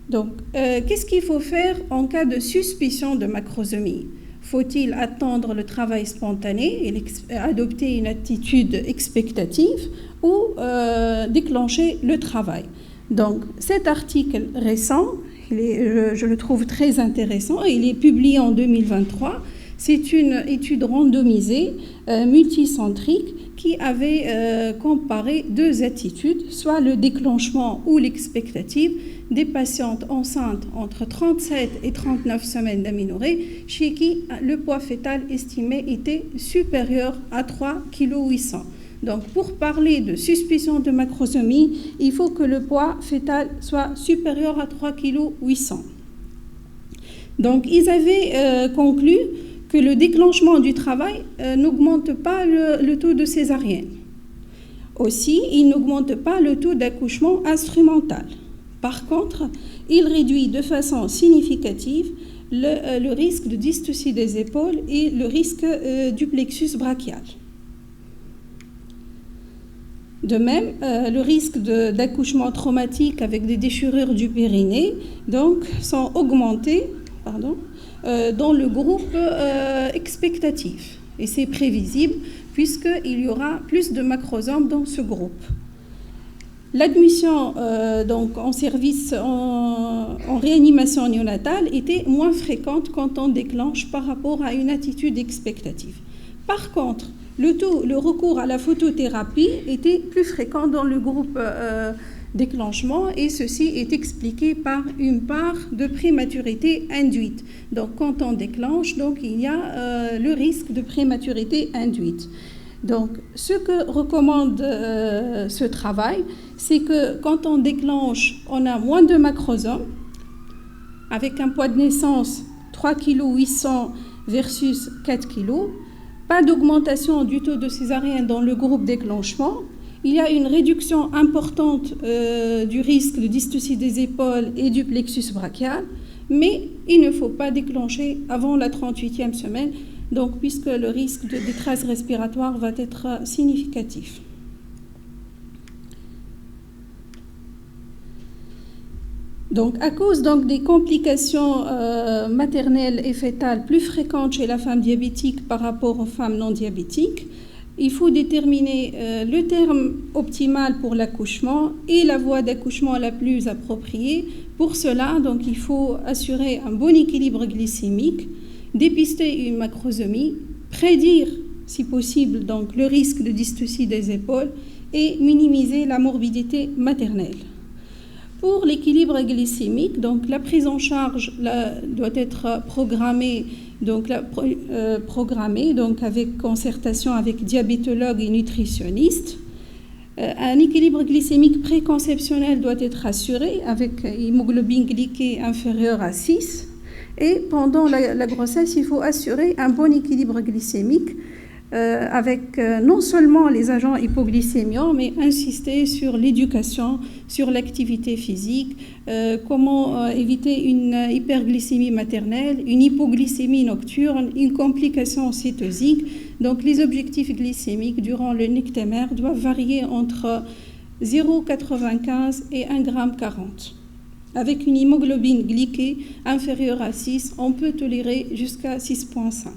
Donc, qu'est-ce qu'il faut faire en cas de suspicion de macrosomie? Faut-il attendre le travail spontané et adopter une attitude expectative ou déclencher le travail? Donc, cet article récent, je le trouve très intéressant. Il est publié en 2023. C'est une étude randomisée, multicentrique, qui avait comparé deux attitudes, soit le déclenchement ou l'expectative des patientes enceintes entre 37 et 39 semaines d'aménorrhée, chez qui le poids fœtal estimé était supérieur à 3,8 kg. Donc, pour parler de suspicion de macrosomie, il faut que le poids fœtal soit supérieur à 3,8 kg. Donc, ils avaient conclu que le déclenchement du travail n'augmente pas le taux de césarienne. Aussi, il n'augmente pas le taux d'accouchement instrumental. Par contre, il réduit de façon significative le risque de dystocie des épaules et le risque du plexus brachial. De même, le risque d'accouchement traumatique avec des déchirures du périnée donc, sont augmentés dans le groupe expectatif. Et c'est prévisible puisqu'il y aura plus de macrosomes dans ce groupe. L'admission donc, en service en réanimation néonatale était moins fréquente quand on déclenche par rapport à une attitude expectative. Par contre, le recours à la photothérapie était plus fréquent dans le groupe déclenchement, et ceci est expliqué par une part de prématurité induite. Donc, quand on déclenche, donc, il y a le risque de prématurité induite. Donc, ce que recommande ce travail, c'est que quand on déclenche, on a moins de macrosomes, avec un poids de naissance 3,8 kg versus 4 kg. Pas d'augmentation du taux de césarienne dans le groupe déclenchement. Il y a une réduction importante du risque de dystocie des épaules et du plexus brachial, mais il ne faut pas déclencher avant la 38e semaine, donc, puisque le risque de détresse respiratoire va être significatif. Donc, à cause donc, des complications maternelles et fœtales plus fréquentes chez la femme diabétique par rapport aux femmes non diabétiques, il faut déterminer le terme optimal pour l'accouchement et la voie d'accouchement la plus appropriée. Pour cela, donc, il faut assurer un bon équilibre glycémique. dépister une macrosomie, prédire, si possible, donc, le risque de dystocie des épaules et minimiser la morbidité maternelle. Pour l'équilibre glycémique, donc, la prise en charge doit être programmée, donc, avec concertation avec diabétologue et nutritionniste. Un équilibre glycémique préconceptionnel doit être assuré avec hémoglobine glyquée inférieure à 6. Et pendant la grossesse, il faut assurer un bon équilibre glycémique avec non seulement les agents hypoglycémiants, mais insister sur l'éducation, sur l'activité physique, comment éviter une hyperglycémie maternelle, une hypoglycémie nocturne, une complication cytosique. Donc les objectifs glycémiques durant le nictémère doivent varier entre 0,95 et 1,40 g. Avec une hémoglobine glyquée inférieure à 6, on peut tolérer jusqu'à 6,5.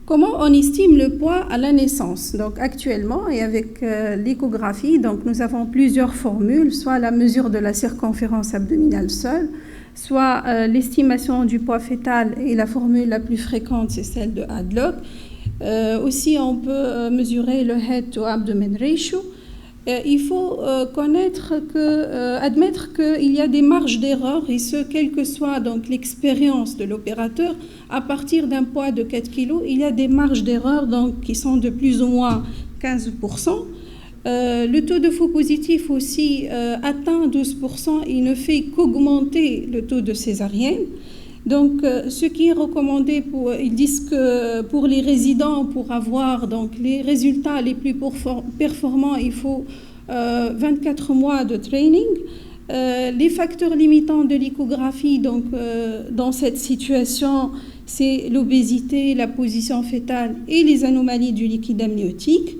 Comment on estime le poids à la naissance? Donc actuellement, et avec l'échographie, donc nous avons plusieurs formules, soit la mesure de la circonférence abdominale seule, soit l'estimation du poids fœtal, et la formule la plus fréquente, c'est celle de Hadlock. Aussi, on peut mesurer le head to abdomen ratio. Il faut admettre qu'il y a des marges d'erreur, et ce, quelle que soit donc l'expérience de l'opérateur. À partir d'un poids de 4 kg, il y a des marges d'erreur donc, qui sont de plus ou moins 15%. Le taux de faux positif aussi atteint 12%, il ne fait qu'augmenter le taux de césarienne. Donc, ce qui est recommandé, ils disent que pour les résidents, pour avoir donc, les résultats les plus performants, il faut 24 mois de training. Les facteurs limitants de l'échographie, donc, dans cette situation, c'est l'obésité, la position fœtale et les anomalies du liquide amniotique.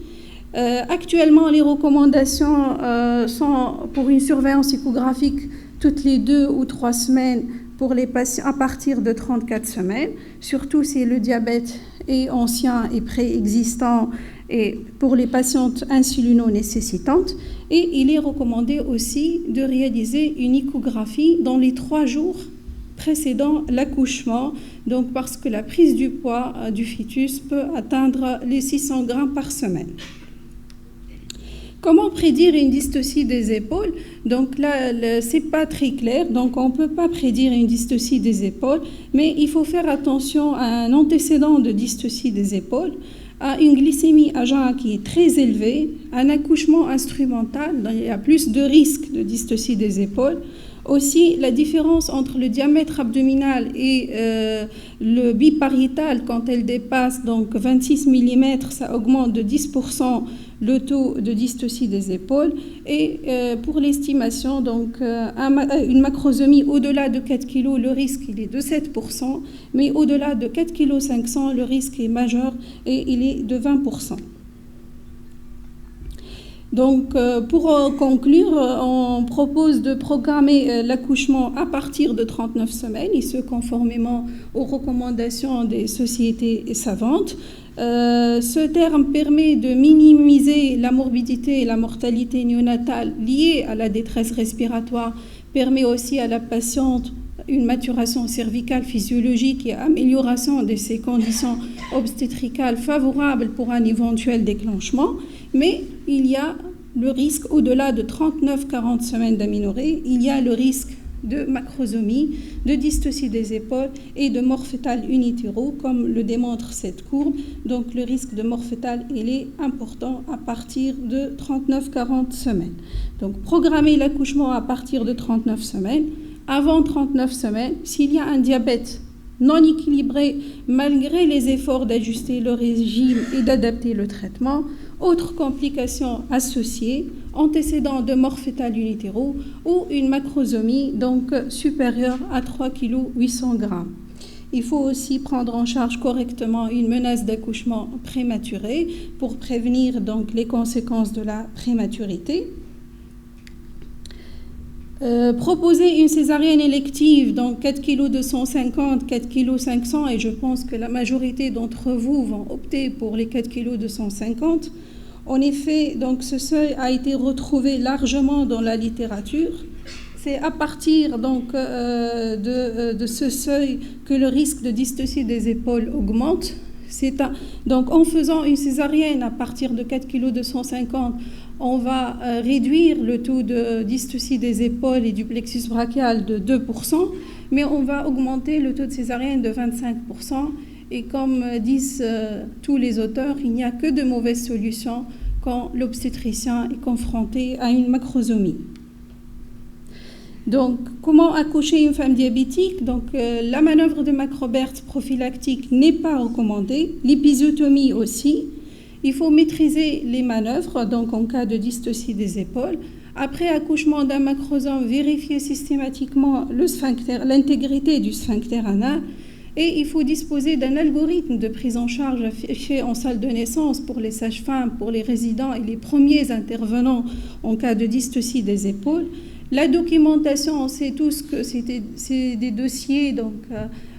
Actuellement, les recommandations sont pour une surveillance échographique toutes les 2 ou 3 semaines pour les patients à partir de 34 semaines, surtout si le diabète est ancien et préexistant et pour les patientes insulino-nécessitantes. Et il est recommandé aussi de réaliser une échographie dans les 3 jours précédant l'accouchement, donc parce que la prise du poids du fœtus peut atteindre les 600 grammes par semaine. Comment prédire une dystocie des épaules? Donc là, c'est pas très clair, donc on ne peut pas prédire une dystocie des épaules, mais il faut faire attention à un antécédent de dystocie des épaules, à une glycémie à jeun qui est très élevée, un accouchement instrumental, donc il y a plus de risques de dystocie des épaules. Aussi, la différence entre le diamètre abdominal et le bipariétal, quand elle dépasse donc 26 mm, ça augmente de 10% le taux de dystocie des épaules. Et pour l'estimation, donc une macrosomie au-delà de 4 kg, le risque il est de 7%, mais au-delà de 4,5 kg, le risque est majeur et il est de 20%. Donc, pour conclure, on propose de programmer l'accouchement à partir de 39 semaines, et ce, conformément aux recommandations des sociétés savantes. Ce terme permet de minimiser la morbidité et la mortalité néonatale liée à la détresse respiratoire, permet aussi à la patiente une maturation cervicale physiologique et amélioration de ses conditions obstétricales favorables pour un éventuel déclenchement, mais il y a le risque au-delà de 39-40 semaines d'aménorrhée, il y a le risque de macrosomie, de dystocie des épaules et de mort fœtale in utero, comme le démontre cette courbe. Donc le risque de mort fœtale, il est important à partir de 39-40 semaines. Donc programmer l'accouchement à partir de 39 semaines. Avant 39 semaines, s'il y a un diabète non équilibré, malgré les efforts d'ajuster le régime et d'adapter le traitement, autres complications associées, antécédents de mort fœtale in utero ou une macrosomie donc supérieure à 3,8 kg. Il faut aussi prendre en charge correctement une menace d'accouchement prématuré pour prévenir donc les conséquences de la prématurité. Proposer une césarienne élective, donc 4,250 kg, 4,5 kg, et je pense que la majorité d'entre vous vont opter pour les 4,250 kg. En effet, donc ce seuil a été retrouvé largement dans la littérature C'est à partir donc, de ce seuil que le risque de dystocie des épaules augmente. Donc en faisant une césarienne à partir de 4,250 kg, on va réduire le taux de dystocie des épaules et du plexus brachial de 2%, mais on va augmenter le taux de césarienne de 25%. Et comme disent tous les auteurs, il n'y a que de mauvaises solutions quand l'obstétricien est confronté à une macrosomie. Donc, comment accoucher une femme diabétique? Donc, la manœuvre de Macrobert prophylactique n'est pas recommandée, l'épisiotomie aussi. Il faut maîtriser les manœuvres, donc en cas de dystocie des épaules. Après accouchement d'un macrosome, vérifier systématiquement l'intégrité du sphincter anal. Et il faut disposer d'un algorithme de prise en charge affiché en salle de naissance pour les sages-femmes, pour les résidents et les premiers intervenants en cas de dystocie des épaules. La documentation, on sait tous que c'est des dossiers donc,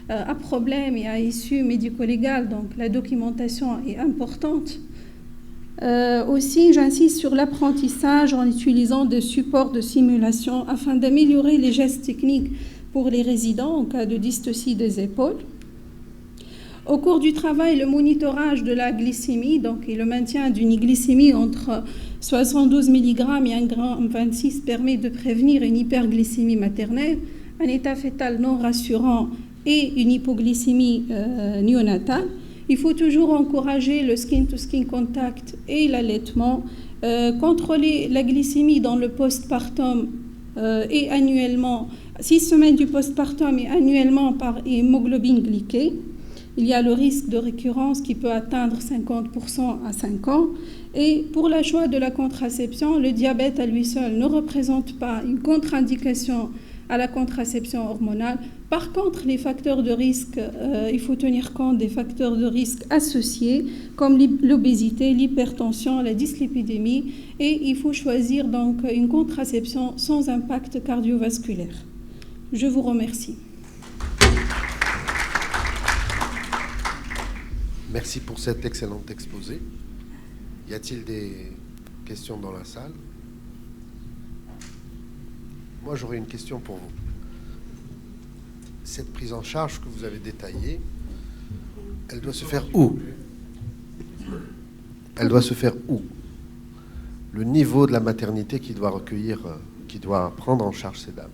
à problème et à issue médico-légale, donc la documentation est importante. Aussi, j'insiste sur l'apprentissage en utilisant des supports de simulation afin d'améliorer les gestes techniques pour les résidents en cas de dystocie des épaules. Au cours du travail, le monitorage de la glycémie donc, et le maintien d'une glycémie entre 72 mg et 1,26 g permet de prévenir une hyperglycémie maternelle, un état fœtal non rassurant et une hypoglycémie néonatale. Il faut toujours encourager le skin-to-skin contact et l'allaitement, contrôler la glycémie dans le postpartum et annuellement, 6 semaines du postpartum et annuellement par hémoglobine glyquée. Il y a le risque de récurrence qui peut atteindre 50% à 5 ans. Et pour le choix de la contraception, le diabète à lui seul ne représente pas une contre-indication à la contraception hormonale. Par contre, les facteurs de risque, il faut tenir compte des facteurs de risque associés comme l'obésité, l'hypertension, la dyslipidémie et il faut choisir donc une contraception sans impact cardiovasculaire. Je vous remercie. Merci pour cet excellent exposé. Y a-t-il des questions dans la salle? Moi, j'aurais une question pour vous. Cette prise en charge que vous avez détaillée, elle doit se faire où? Elle doit se faire où? Le niveau de la maternité qui doit recueillir, qui doit prendre en charge ces dames.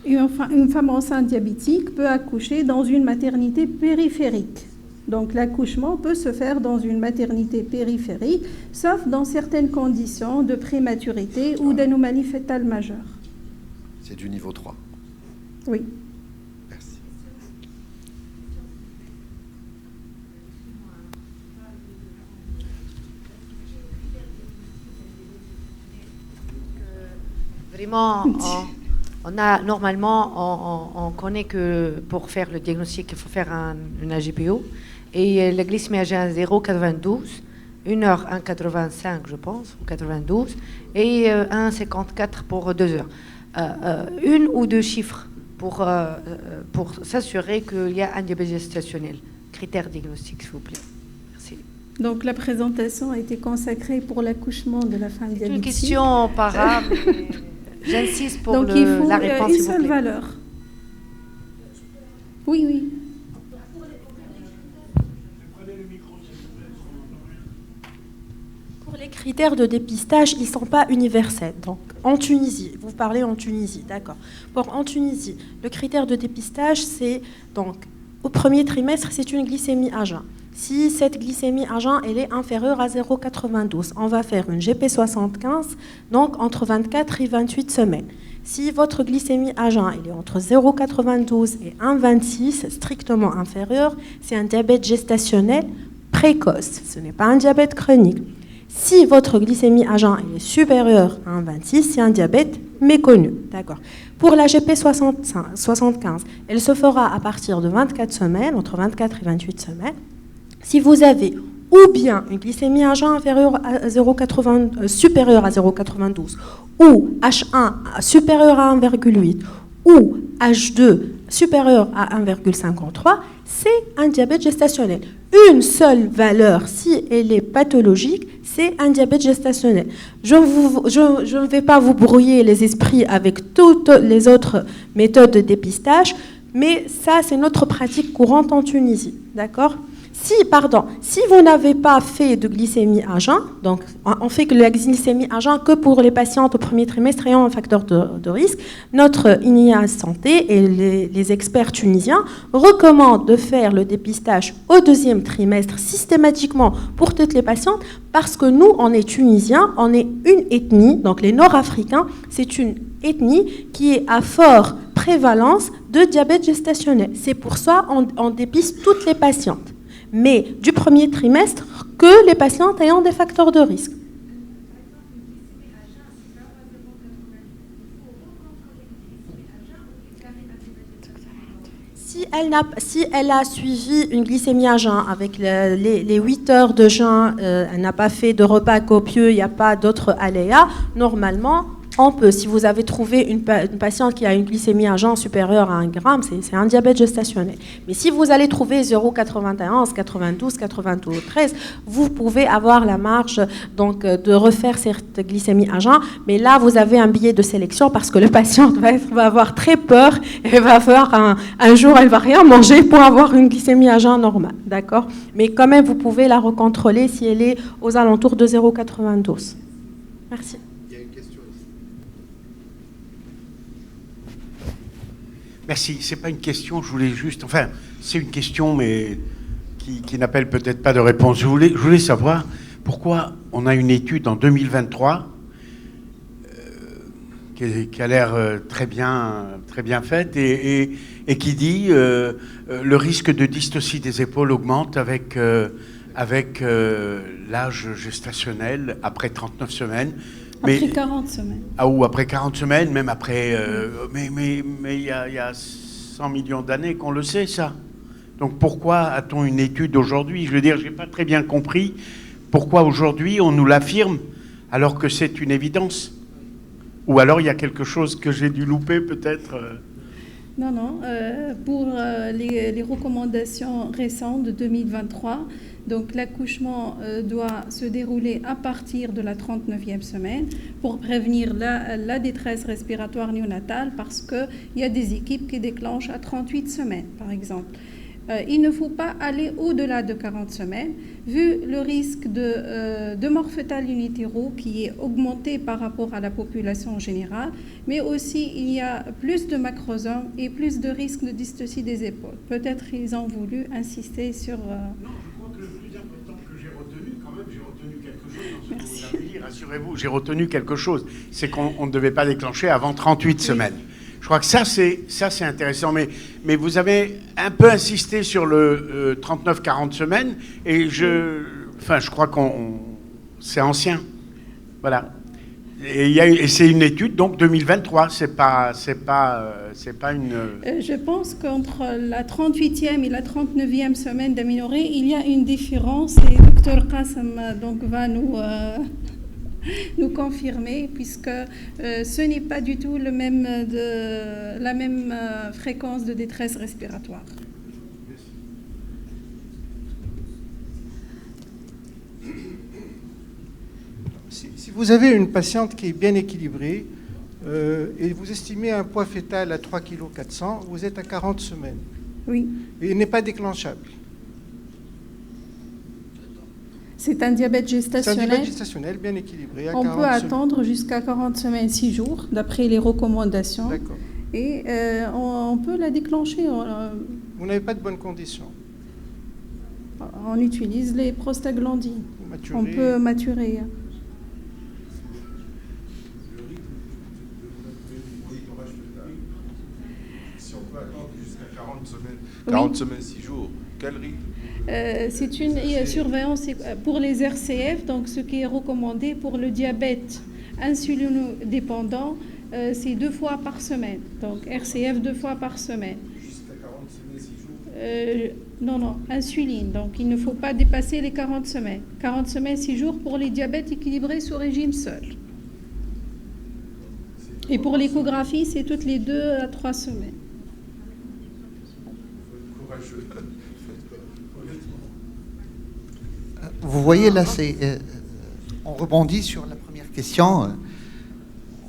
Une femme enceinte diabétique peut accoucher dans une maternité périphérique. Donc l'accouchement peut se faire dans une maternité périphérique, sauf dans certaines conditions de prématurité ou d'anomalie fœtale majeure. C'est du niveau 3. Oui. Merci. Vraiment, on a normalement, on connaît que pour faire le diagnostic, il faut faire une AGPO. Et la glycémie à 0,92, 1 heure 1,85 je pense, ou 92, et 1,54 pour 2 heures. Une ou deux chiffres pour s'assurer qu'il y a un diabète gestationnel. Critères diagnostiques, s'il vous plaît. Merci. Donc la présentation a été consacrée pour l'accouchement de la femme diabétique. C'est une question par âme. J'insiste pour donc, il faut la réponse, une seule valeur. Oui, oui. Pour les critères de dépistage, ils ne sont pas universels. Donc, en Tunisie, vous parlez en Tunisie, d'accord. En Tunisie, le critère de dépistage, c'est donc au premier trimestre, c'est une glycémie à jeun. Si cette glycémie à jeun elle est inférieure à 0,92, on va faire une GP75, donc entre 24 et 28 semaines. Si votre glycémie à jeun elle est entre 0,92 et 1,26, strictement inférieur, c'est un diabète gestationnel précoce, ce n'est pas un diabète chronique. Si votre glycémie à jeun est supérieure à 1,26, c'est un diabète méconnu. D'accord. Pour la GP75, elle se fera à partir de 24 semaines, entre 24 et 28 semaines. Si vous avez ou bien une glycémie à jeun supérieure à 0,92 ou H1 supérieur à 1,8 ou H2 supérieur à 1,53, c'est un diabète gestationnel. Une seule valeur, si elle est pathologique, c'est un diabète gestationnel. Je ne vais pas vous brouiller les esprits avec toutes les autres méthodes de dépistage, mais ça, c'est notre pratique courante en Tunisie. D'accord ? Si vous n'avez pas fait de glycémie à jeun, donc on fait que la glycémie à jeun que pour les patientes au premier trimestre ayant un facteur de risque, notre INIA Santé et les experts tunisiens recommandent de faire le dépistage au deuxième trimestre systématiquement pour toutes les patientes parce que nous, on est tunisiens, on est une ethnie, donc les Nord-Africains, c'est une ethnie qui est à forte prévalence de diabète gestationnel. C'est pour ça qu'on dépiste toutes les patientes. Mais du premier trimestre que les patientes ayant des facteurs de risque. Si elle a suivi une glycémie à jeun avec les 8 heures de jeûne, elle n'a pas fait de repas copieux, il n'y a pas d'autres aléas, normalement, on peut. Si vous avez trouvé une patiente qui a une glycémie à jeun supérieure à 1 gramme, c'est un diabète gestationnel. Mais si vous allez trouver 0,91, 92, 93, vous pouvez avoir la marge donc, de refaire cette glycémie à jeun. Mais là, vous avez un biais de sélection parce que le patient va avoir très peur et va faire un jour, elle ne va rien manger pour avoir une glycémie à jeun normale. D'accord ? Mais quand même, vous pouvez la recontrôler si elle est aux alentours de 0,92. Merci. Merci. Ce n'est pas une question, je voulais juste... Enfin, c'est une question, mais qui n'appelle peut-être pas de réponse. Je voulais savoir pourquoi on a une étude en 2023 qui a l'air très bien faite et qui dit le risque de dystocie des épaules augmente avec l'âge gestationnel après 39 semaines. Après 40 semaines. Ou après 40 semaines, même après... mais il y a 100 millions d'années qu'on le sait, ça. Donc pourquoi a-t-on une étude aujourd'hui ? Je veux dire, je n'ai pas très bien compris pourquoi aujourd'hui on nous l'affirme alors que c'est une évidence. Ou alors il y a quelque chose que j'ai dû louper peut-être Non. Pour les recommandations récentes de 2023, donc l'accouchement doit se dérouler à partir de la 39e semaine pour prévenir la détresse respiratoire néonatale parce qu'il y a des équipes qui déclenchent à 38 semaines, par exemple. Il ne faut pas aller au-delà de 40 semaines, vu le risque de mort fœtale in utero qui est augmenté par rapport à la population générale, mais aussi il y a plus de macrosomes et plus de risque de dystocie des épaules. Peut-être ils ont voulu insister sur... Non, je crois que le plus important que j'ai retenu, quand même, j'ai retenu quelque chose dans ce que vous avez dit, rassurez-vous, j'ai retenu quelque chose, c'est qu'on ne devait pas déclencher avant 38 semaines. Je crois que ça c'est intéressant, mais vous avez un peu insisté sur le 39-40 semaines, et je crois qu'on c'est ancien, voilà. Et c'est une étude donc 2023, c'est pas une. Je pense qu'entre la 38e et la 39e semaine d'aménorrhée, il y a une différence, et Dr Qassem donc va nous confirmer, puisque ce n'est pas du tout la même fréquence de détresse respiratoire. Si vous avez une patiente qui est bien équilibrée et vous estimez un poids fœtal à 3,4 kg, vous êtes à 40 semaines. Oui. Et il n'est pas déclenchable. C'est un diabète gestationnel. C'est un diabète gestationnel bien équilibré. On peut attendre jusqu'à 40 semaines, 6 jours, d'après les recommandations. D'accord. Et on peut la déclencher. Vous n'avez pas de bonnes conditions. On utilise les prostaglandines. On peut maturer. Si on peut attendre jusqu'à 40 semaines, 6 jours, quel rythme ? C'est une surveillance pour les RCF, donc ce qui est recommandé pour le diabète insulinodépendant, c'est 2 fois par semaine. Donc RCF 2 fois par semaine. Jusqu'à 40 semaines, 6 jours Non, insuline. Donc il ne faut pas dépasser les 40 semaines. 40 semaines, 6 jours pour les diabètes équilibrés sous régime seul. Et pour l'échographie, c'est toutes les 2 à 3 semaines. Vous voyez, là, on rebondit sur la première question.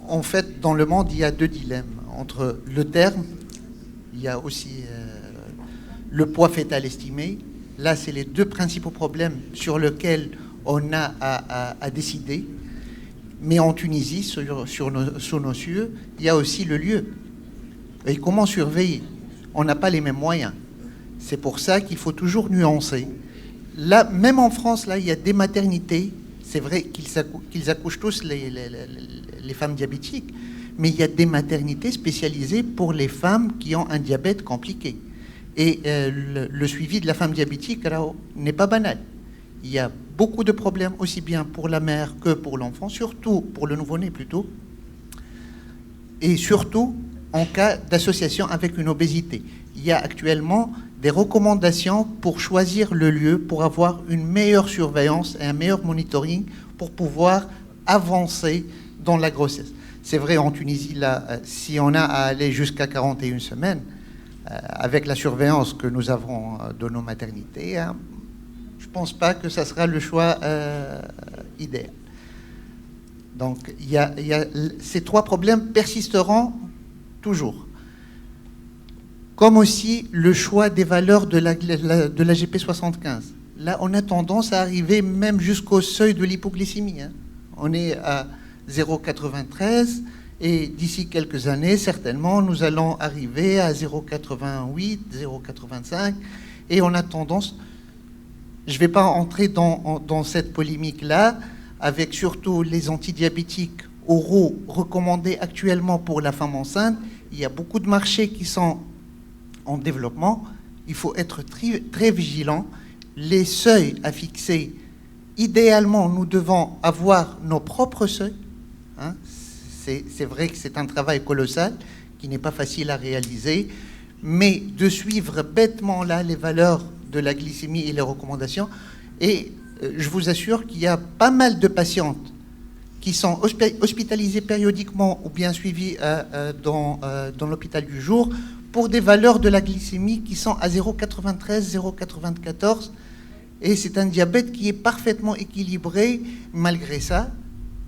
En fait, dans le monde, il y a deux dilemmes. Entre le terme, il y a aussi le poids fœtal estimé. Là, c'est les deux principaux problèmes sur lesquels on a à décider. Mais en Tunisie, sous nos cieux, il y a aussi le lieu. Et comment surveiller? On n'a pas les mêmes moyens. C'est pour ça qu'il faut toujours nuancer. Là, même en France, là, il y a des maternités. C'est vrai qu'ils accouchent tous les femmes diabétiques, mais il y a des maternités spécialisées pour les femmes qui ont un diabète compliqué. Et le suivi de la femme diabétique n'est pas banal. Il y a beaucoup de problèmes, aussi bien pour la mère que pour l'enfant, surtout pour le nouveau-né plutôt, et surtout en cas d'association avec une obésité. Il y a actuellement des recommandations pour choisir le lieu, pour avoir une meilleure surveillance et un meilleur monitoring pour pouvoir avancer dans la grossesse. C'est vrai, en Tunisie, là, si on a à aller jusqu'à 41 semaines, avec la surveillance que nous avons de nos maternités, hein, je ne pense pas que ça sera le choix idéal. Donc, ces trois problèmes persisteront toujours. Comme aussi le choix des valeurs de la GP75. Là, on a tendance à arriver même jusqu'au seuil de l'hypoglycémie. Hein. On est à 0,93 et d'ici quelques années, certainement, nous allons arriver à 0,88, 0,85 et on a tendance... Je ne vais pas entrer dans cette polémique-là, avec surtout les antidiabétiques oraux recommandés actuellement pour la femme enceinte. Il y a beaucoup de marchés qui sont en développement. Il faut être très vigilant. Les seuils à fixer, idéalement, nous devons avoir nos propres seuils. Hein. C'est vrai que c'est un travail colossal qui n'est pas facile à réaliser, mais de suivre bêtement là les valeurs de la glycémie et les recommandations. Et je vous assure qu'il y a pas mal de patientes qui sont hospitalisées périodiquement ou bien suivies dans l'hôpital du jour pour des valeurs de la glycémie qui sont à 0,93, 0,94. Et c'est un diabète qui est parfaitement équilibré. Malgré ça,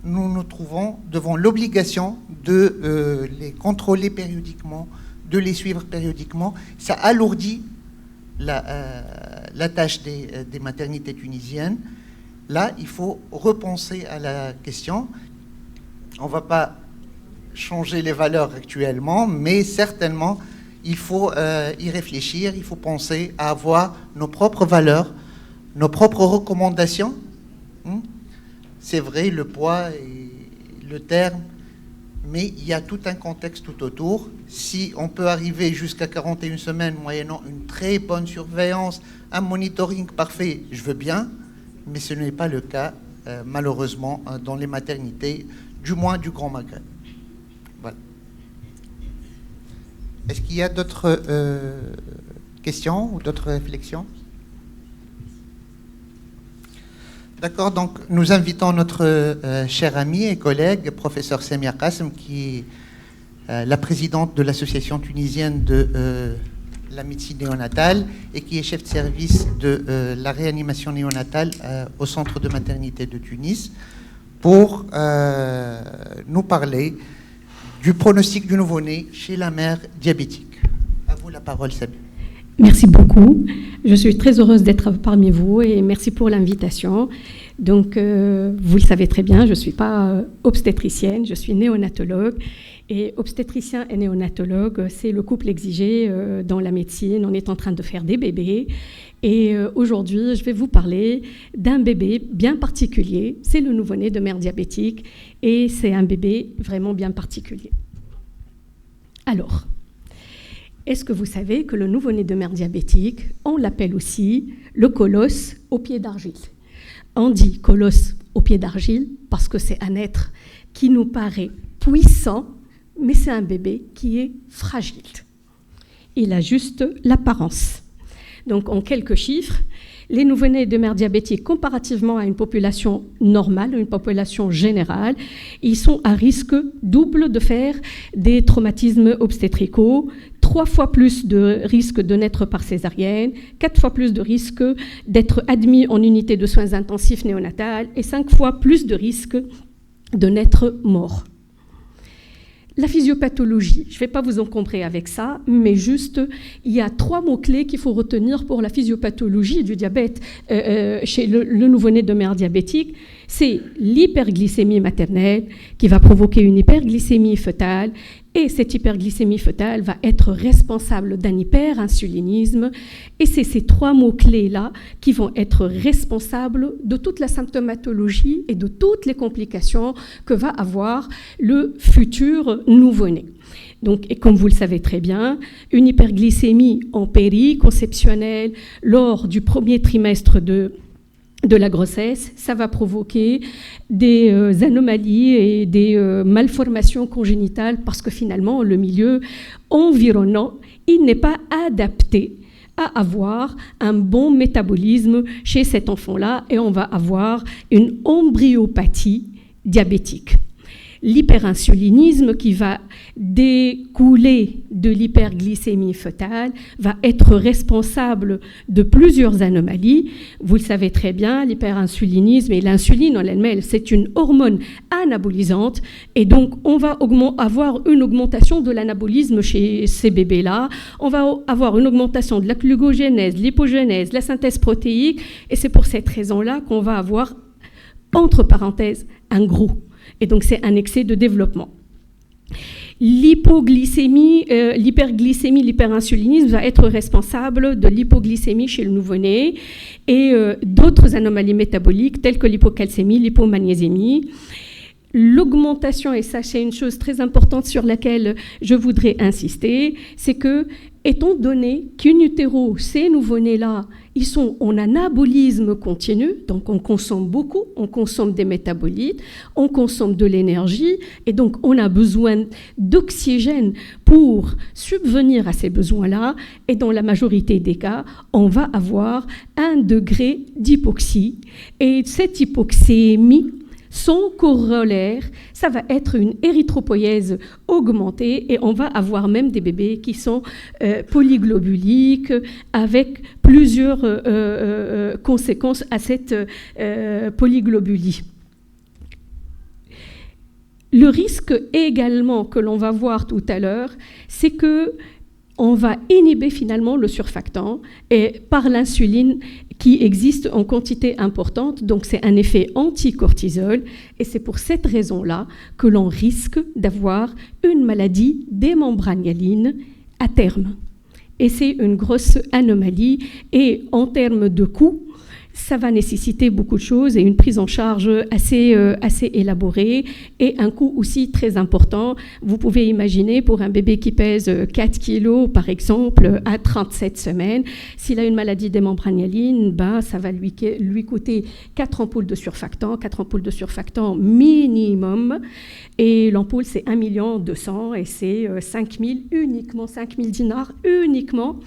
nous nous trouvons devant l'obligation de les contrôler périodiquement, de les suivre périodiquement. Ça alourdit la tâche des maternités tunisiennes. Là, il faut repenser à la question. On ne va pas changer les valeurs actuellement, mais certainement, il faut y réfléchir, il faut penser à avoir nos propres valeurs, nos propres recommandations. C'est vrai, le poids et le terme, mais il y a tout un contexte tout autour. Si on peut arriver jusqu'à 41 semaines moyennant une très bonne surveillance, un monitoring parfait, je veux bien, mais ce n'est pas le cas, malheureusement, dans les maternités, du moins du Grand Maghreb. Voilà. Est-ce qu'il y a d'autres questions ou d'autres réflexions? D'accord, donc nous invitons notre chère amie et collègue, professeur Samia Qassem, qui est la présidente de l'association tunisienne de la médecine néonatale et qui est chef de service de la réanimation néonatale au centre de maternité de Tunis, pour nous parler du pronostic du nouveau-né chez la mère diabétique. À vous la parole, Samia. Merci beaucoup. Je suis très heureuse d'être parmi vous et merci pour l'invitation. Donc, vous le savez très bien, je ne suis pas obstétricienne, je suis néonatologue. Et obstétricien et néonatologue, c'est le couple exigé dans la médecine. On est en train de faire des bébés. Et aujourd'hui, je vais vous parler d'un bébé bien particulier. C'est le nouveau-né de mère diabétique et c'est un bébé vraiment bien particulier. Alors, est-ce que vous savez que le nouveau-né de mère diabétique, on l'appelle aussi le colosse au pied d'argile? On dit colosse au pied d'argile parce que c'est un être qui nous paraît puissant, mais c'est un bébé qui est fragile. Il a juste l'apparence. Donc, en quelques chiffres, les nouveau-nés de mère diabétique, comparativement à une population normale, une population générale, ils sont à risque double de faire des traumatismes obstétricaux 3 fois plus de risque de naître par césarienne, 4 fois plus de risque d'être admis en unité de soins intensifs néonatales et 5 fois plus de risque de naître mort. La physiopathologie, je ne vais pas vous encombrer avec ça, mais juste, il y a 3 mots-clés qu'il faut retenir pour la physiopathologie du diabète chez le nouveau-né de mère diabétique. C'est l'hyperglycémie maternelle qui va provoquer une hyperglycémie fœtale, et cette hyperglycémie fœtale va être responsable d'un hyperinsulinisme, et c'est ces 3 mots-clés-là qui vont être responsables de toute la symptomatologie et de toutes les complications que va avoir le futur nouveau-né. Donc, et comme vous le savez très bien, une hyperglycémie en périconceptionnelle lors du premier trimestre de la grossesse, ça va provoquer des anomalies et des malformations congénitales parce que finalement, le milieu environnant, il n'est pas adapté à avoir un bon métabolisme chez cet enfant-là et on va avoir une embryopathie diabétique. L'hyperinsulinisme qui va découler de l'hyperglycémie fœtale va être responsable de plusieurs anomalies. Vous le savez très bien, l'hyperinsulinisme et l'insuline en elle-même, c'est une hormone anabolisante et donc on va avoir une augmentation de l'anabolisme chez ces bébés-là. On va avoir une augmentation de la glucogénèse, l'hypogénèse, la synthèse protéique et c'est pour cette raison-là qu'on va avoir, entre parenthèses, un gros. Et donc, c'est un excès de développement. L'hypoglycémie, l'hyperglycémie, l'hyperinsulinisme va être responsable de l'hypoglycémie chez le nouveau-né et d'autres anomalies métaboliques telles que l'hypocalcémie, l'hypomagnésémie. L'augmentation, et ça c'est une chose très importante sur laquelle je voudrais insister, c'est que, étant donné qu'in utero, ces nouveau-nés-là, ils sont en anabolisme continu, donc on consomme beaucoup, on consomme des métabolites, on consomme de l'énergie, et donc on a besoin d'oxygène pour subvenir à ces besoins-là, et dans la majorité des cas, on va avoir un degré d'hypoxie, et cette hypoxémie, son corollaire, ça va être une érythropoïèse augmentée et on va avoir même des bébés qui sont polyglobuliques avec plusieurs conséquences à cette polyglobulie. Le risque également que l'on va voir tout à l'heure, c'est que on va inhiber finalement le surfactant et par l'insuline qui existe en quantité importante, donc c'est un effet anticortisol et c'est pour cette raison-là que l'on risque d'avoir une maladie démembranialine à terme. Et c'est une grosse anomalie et en termes de coût, ça va nécessiter beaucoup de choses et une prise en charge assez élaborée et un coût aussi très important. Vous pouvez imaginer pour un bébé qui pèse 4 kilos, par exemple, à 37 semaines, s'il a une maladie démembranialine, ça va lui coûter 4 ampoules de surfactant minimum. Et l'ampoule, c'est 1 200 000 et c'est 5 000 dinars uniquement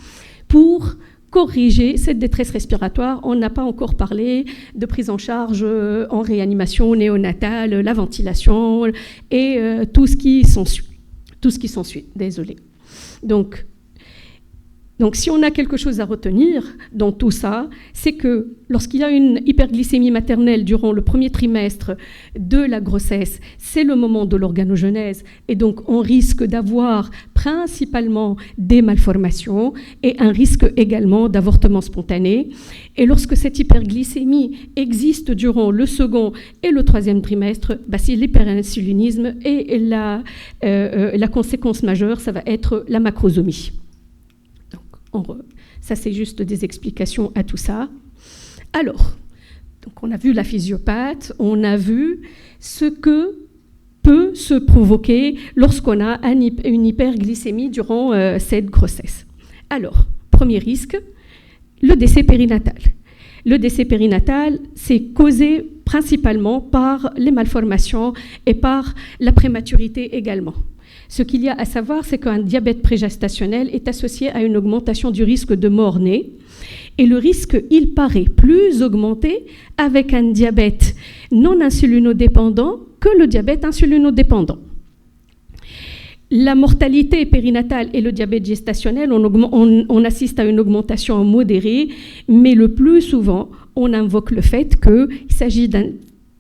pour corriger cette détresse respiratoire. On n'a pas encore parlé de prise en charge en réanimation néonatale, la ventilation et tout ce qui s'ensuit. Désolée. Donc, si on a quelque chose à retenir dans tout ça, c'est que lorsqu'il y a une hyperglycémie maternelle durant le premier trimestre de la grossesse, c'est le moment de l'organogenèse et donc on risque d'avoir principalement des malformations et un risque également d'avortement spontané. Et lorsque cette hyperglycémie existe durant le second et le troisième trimestre, c'est l'hyperinsulinisme et la conséquence majeure, ça va être la macrosomie. Ça, c'est juste des explications à tout ça. Alors, donc on a vu la physiopathe, on a vu ce que peut se provoquer lorsqu'on a une hyperglycémie durant cette grossesse. Alors, premier risque, le décès périnatal. Le décès périnatal, c'est causé principalement par les malformations et par la prématurité également. Ce qu'il y a à savoir, c'est qu'un diabète prégestationnel est associé à une augmentation du risque de mort-née. Et le risque, il paraît plus augmenté avec un diabète non insulinodépendant que le diabète insulinodépendant. La mortalité périnatale et le diabète gestationnel, on assiste à une augmentation modérée, mais le plus souvent, on invoque le fait qu'il s'agit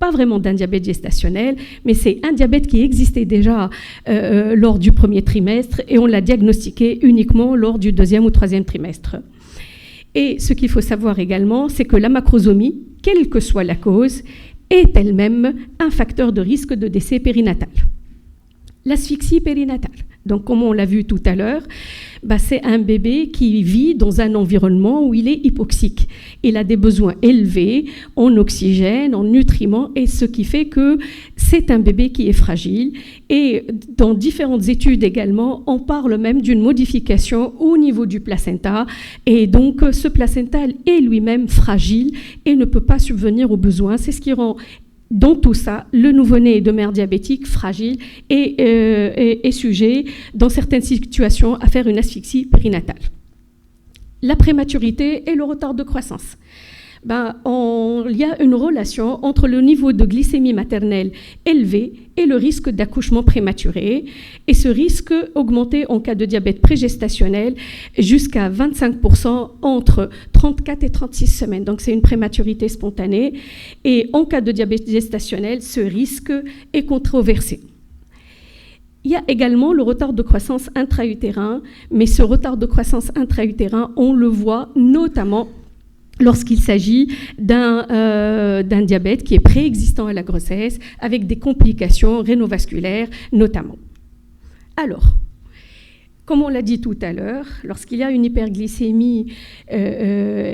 pas vraiment d'un diabète gestationnel, mais c'est un diabète qui existait déjà lors du premier trimestre et on l'a diagnostiqué uniquement lors du deuxième ou troisième trimestre. Et ce qu'il faut savoir également, c'est que la macrosomie, quelle que soit la cause, est elle-même un facteur de risque de décès périnatal. L'asphyxie périnatale, donc comme on l'a vu tout à l'heure, c'est un bébé qui vit dans un environnement où il est hypoxique. Il a des besoins élevés en oxygène, en nutriments, et ce qui fait que c'est un bébé qui est fragile. Et dans différentes études également, on parle même d'une modification au niveau du placenta. Et donc, ce placenta est lui-même fragile et ne peut pas subvenir aux besoins. C'est ce qui rend dans tout ça, le nouveau-né de mère diabétique fragile est sujet, dans certaines situations, à faire une asphyxie périnatale. La prématurité et le retard de croissance. Il y a une relation entre le niveau de glycémie maternelle élevé et le risque d'accouchement prématuré. Et ce risque augmenté en cas de diabète prégestationnel jusqu'à 25% entre 34 et 36 semaines. Donc c'est une prématurité spontanée. Et en cas de diabète gestationnel, ce risque est controversé. Il y a également le retard de croissance intra-utérin, mais ce retard de croissance intra-utérin, on le voit notamment lorsqu'il s'agit d'un diabète qui est préexistant à la grossesse, avec des complications rénovasculaires notamment. Alors, comme on l'a dit tout à l'heure, lorsqu'il y a une hyperglycémie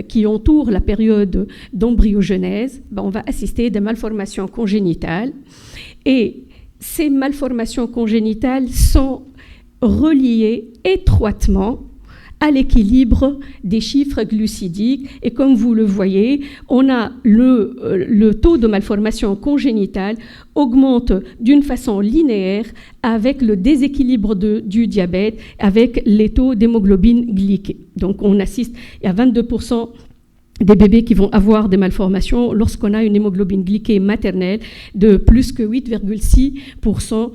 qui entoure la période d'embryogenèse, on va assister à des malformations congénitales. Et ces malformations congénitales sont reliées étroitement à l'équilibre des chiffres glucidiques. Et comme vous le voyez, on a le taux de malformation congénitale augmente d'une façon linéaire avec le déséquilibre du diabète, avec les taux d'hémoglobine glyquée. Donc on assiste à 22% des bébés qui vont avoir des malformations lorsqu'on a une hémoglobine glyquée maternelle de plus que 8,6%,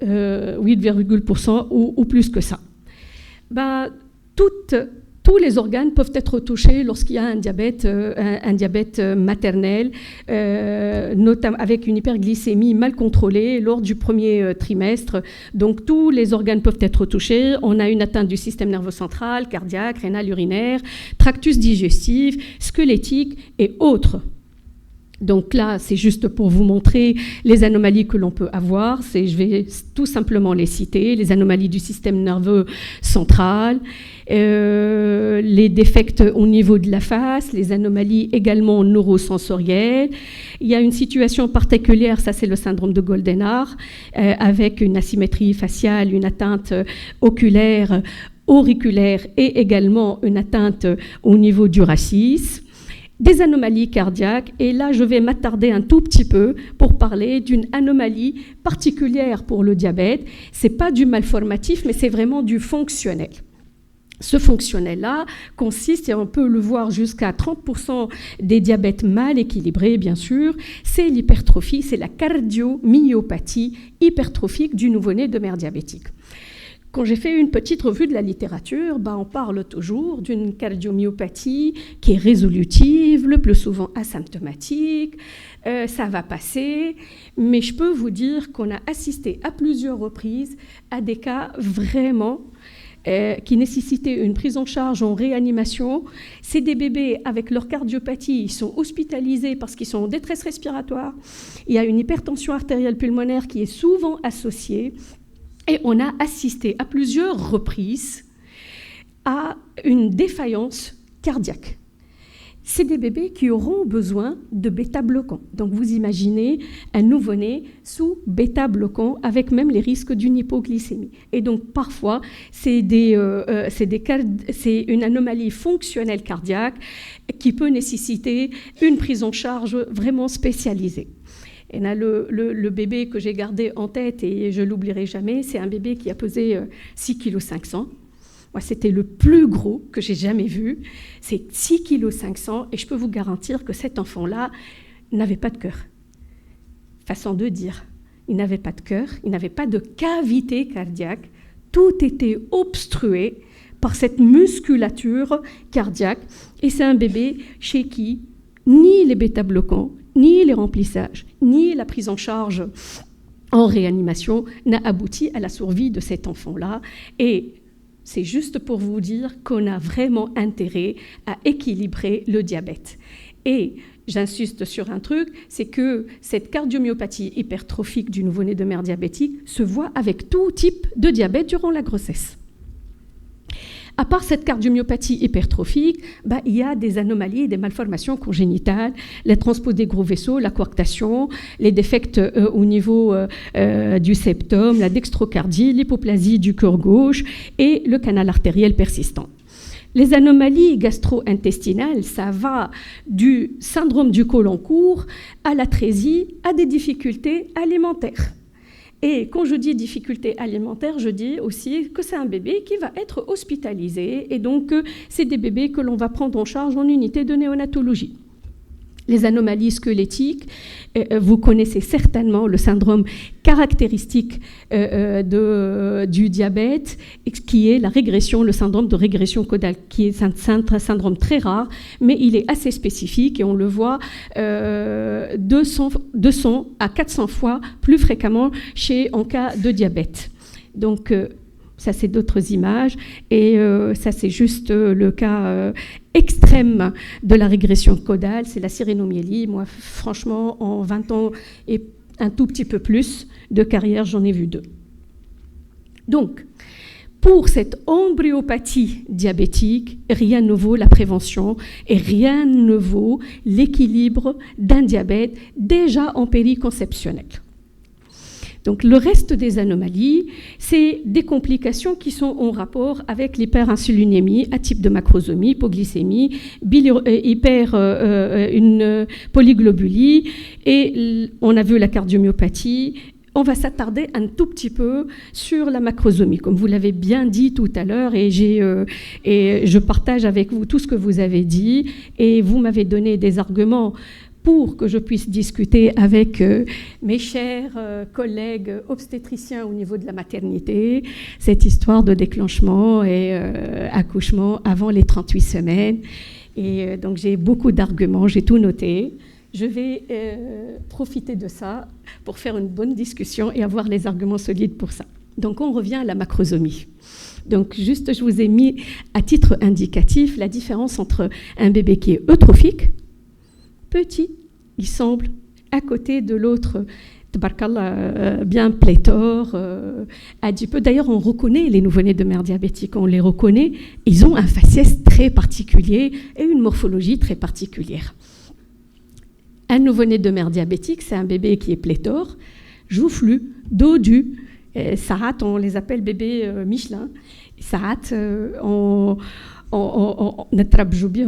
8% ou plus que ça. Tous les organes peuvent être touchés lorsqu'il y a un diabète maternel, notamment avec une hyperglycémie mal contrôlée lors du premier trimestre. Donc tous les organes peuvent être touchés. On a une atteinte du système nerveux central, cardiaque, rénal, urinaire, tractus digestif, squelettique et autres. Donc là, c'est juste pour vous montrer les anomalies que l'on peut avoir. Je vais tout simplement les citer. Les anomalies du système nerveux central, les défects au niveau de la face, les anomalies également neurosensorielles. Il y a une situation particulière, ça c'est le syndrome de Goldenhar, avec une asymétrie faciale, une atteinte oculaire, auriculaire et également une atteinte au niveau du racisme. Des anomalies cardiaques, et là je vais m'attarder un tout petit peu pour parler d'une anomalie particulière pour le diabète. Ce n'est pas du malformatif, mais c'est vraiment du fonctionnel. Ce fonctionnel-là consiste, et on peut le voir jusqu'à 30% des diabètes mal équilibrés, bien sûr, c'est l'hypertrophie, c'est la cardiomyopathie hypertrophique du nouveau-né de mère diabétique. Quand j'ai fait une petite revue de la littérature, on parle toujours d'une cardiomyopathie qui est résolutive, le plus souvent asymptomatique, ça va passer, mais je peux vous dire qu'on a assisté à plusieurs reprises à des cas vraiment qui nécessitaient une prise en charge en réanimation. C'est des bébés avec leur cardiopathie, ils sont hospitalisés parce qu'ils sont en détresse respiratoire, il y a une hypertension artérielle pulmonaire qui est souvent associée. Et on a assisté à plusieurs reprises à une défaillance cardiaque. C'est des bébés qui auront besoin de bêta-bloquants. Donc vous imaginez un nouveau-né sous bêta-bloquants avec même les risques d'une hypoglycémie. Et donc parfois, c'est une anomalie fonctionnelle cardiaque qui peut nécessiter une prise en charge vraiment spécialisée. Et là, le bébé que j'ai gardé en tête, et je ne l'oublierai jamais, c'est un bébé qui a pesé 6,5 kg. Moi, c'était le plus gros que j'ai jamais vu. C'est 6,5 kg, et je peux vous garantir que cet enfant-là n'avait pas de cœur. Façon de dire, il n'avait pas de cœur, il n'avait pas de cavité cardiaque. tout était obstrué par cette musculature cardiaque. Et c'est un bébé chez qui ni les bêta-bloquants, ni les remplissages, ni la prise en charge en réanimation n'a abouti à la survie de cet enfant-là. Et c'est juste pour vous dire qu'on a vraiment intérêt à équilibrer le diabète. Et j'insiste sur un truc, c'est que cette cardiomyopathie hypertrophique du nouveau-né de mère diabétique se voit avec tout type de diabète durant la grossesse. À part cette cardiomyopathie hypertrophique, il y a des anomalies et des malformations congénitales, la transpose des gros vaisseaux, la coarctation, les défects au niveau du septum, la dextrocardie, l'hypoplasie du cœur gauche et le canal artériel persistant. Les anomalies gastro-intestinales, ça va du syndrome du côlon court à l'atrésie, à des difficultés alimentaires. Et quand je dis difficultés alimentaires, je dis aussi que c'est un bébé qui va être hospitalisé. Et donc, c'est des bébés que l'on va prendre en charge en unité de néonatologie. Les anomalies squelettiques, vous connaissez certainement le syndrome caractéristique du diabète, qui est la régression, le syndrome de régression caudale, qui est un syndrome très rare, mais il est assez spécifique et on le voit 200 à 400 fois plus fréquemment en cas de diabète. Donc, ça, c'est d'autres images. Et ça, c'est juste le cas extrême de la régression caudale. C'est la sirénomyélie. Moi, franchement, en 20 ans et un tout petit peu plus de carrière, j'en ai vu 2. Donc, pour cette embryopathie diabétique, rien ne vaut la prévention et rien ne vaut l'équilibre d'un diabète déjà en périconceptionnel. Donc, le reste des anomalies, c'est des complications qui sont en rapport avec l'hyperinsulinémie, atype de macrosomie, hypoglycémie, une polyglobulie, et on a vu la cardiomyopathie. On va s'attarder un tout petit peu sur la macrosomie, comme vous l'avez bien dit tout à l'heure, et je partage avec vous tout ce que vous avez dit, et vous m'avez donné des arguments pour que je puisse discuter avec mes chers collègues obstétriciens au niveau de la maternité, cette histoire de déclenchement et accouchement avant les 38 semaines. Et donc j'ai beaucoup d'arguments, j'ai tout noté. Je vais profiter de ça pour faire une bonne discussion et avoir les arguments solides pour ça. Donc on revient à la macrosomie. Donc juste, je vous ai mis à titre indicatif la différence entre un bébé qui est eutrophique, petit, il semble, à côté de l'autre, bien pléthore, adipeux. D'ailleurs, on reconnaît les nouveau-nés de mère diabétique, on les reconnaît, ils ont un faciès très particulier et une morphologie très particulière. Un nouveau-né de mère diabétique, c'est un bébé qui est pléthore, joufflu, dodu, sarat, on les appelle bébés Michelin, sarat,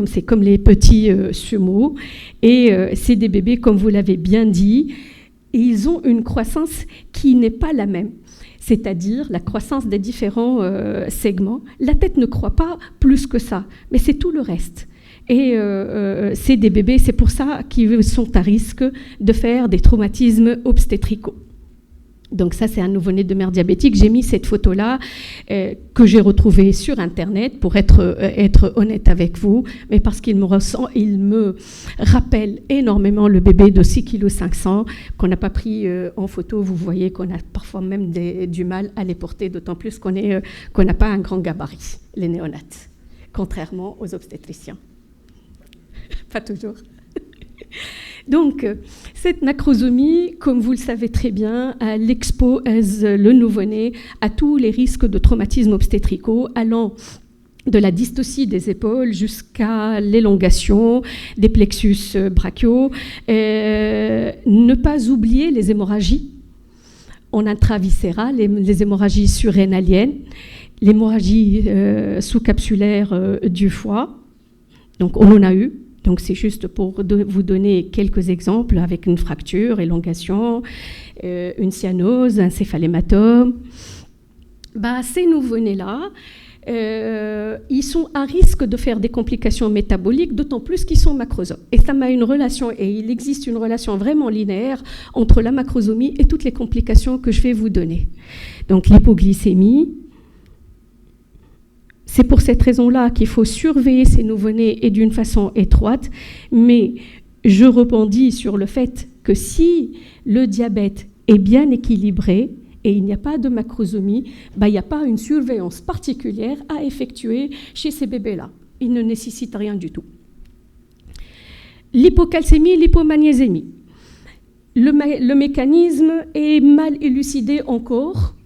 c'est comme les petits sumo, et c'est des bébés, comme vous l'avez bien dit, et ils ont une croissance qui n'est pas la même, c'est-à-dire la croissance des différents segments. La tête ne croît pas plus que ça, mais c'est tout le reste. Et c'est des bébés, c'est pour ça qu'ils sont à risque de faire des traumatismes obstétricaux. Donc ça, c'est un nouveau-né de mère diabétique. J'ai mis cette photo-là que j'ai retrouvée sur Internet pour être honnête avec vous, mais parce qu'il me rappelle énormément le bébé de 6,5 kg qu'on n'a pas pris en photo. Vous voyez qu'on a parfois même du mal à les porter, d'autant plus qu'on n'a pas un grand gabarit, les néonates, contrairement aux obstétriciens. Pas toujours. Donc, cette macrosomie, comme vous le savez très bien, elle expose le nouveau-né à tous les risques de traumatismes obstétricaux, allant de la dystocie des épaules jusqu'à l'élongation des plexus brachiaux. Ne pas oublier les hémorragies en intraviscérale, les hémorragies surrénaliennes, l'hémorragie sous-capsulaire du foie. Donc, on en a eu. Donc, c'est juste pour vous donner quelques exemples avec une fracture, élongation, une cyanose, un céphalématome. Ces nouveau-nés-là, ils sont à risque de faire des complications métaboliques, d'autant plus qu'ils sont macrosomes. Et ça m'a une relation, et il existe une relation vraiment linéaire entre la macrosomie et toutes les complications que je vais vous donner. Donc, l'hypoglycémie, C'est pour cette raison-là qu'il faut surveiller ces nouveau-nés et d'une façon étroite, mais je rebondis sur le fait que si le diabète est bien équilibré et il n'y a pas de macrosomie, il n'y a pas une surveillance particulière à effectuer chez ces bébés-là. Ils ne nécessitent rien du tout. L'hypocalcémie et l'hypomagnésémie. Le mécanisme est mal élucidé encore.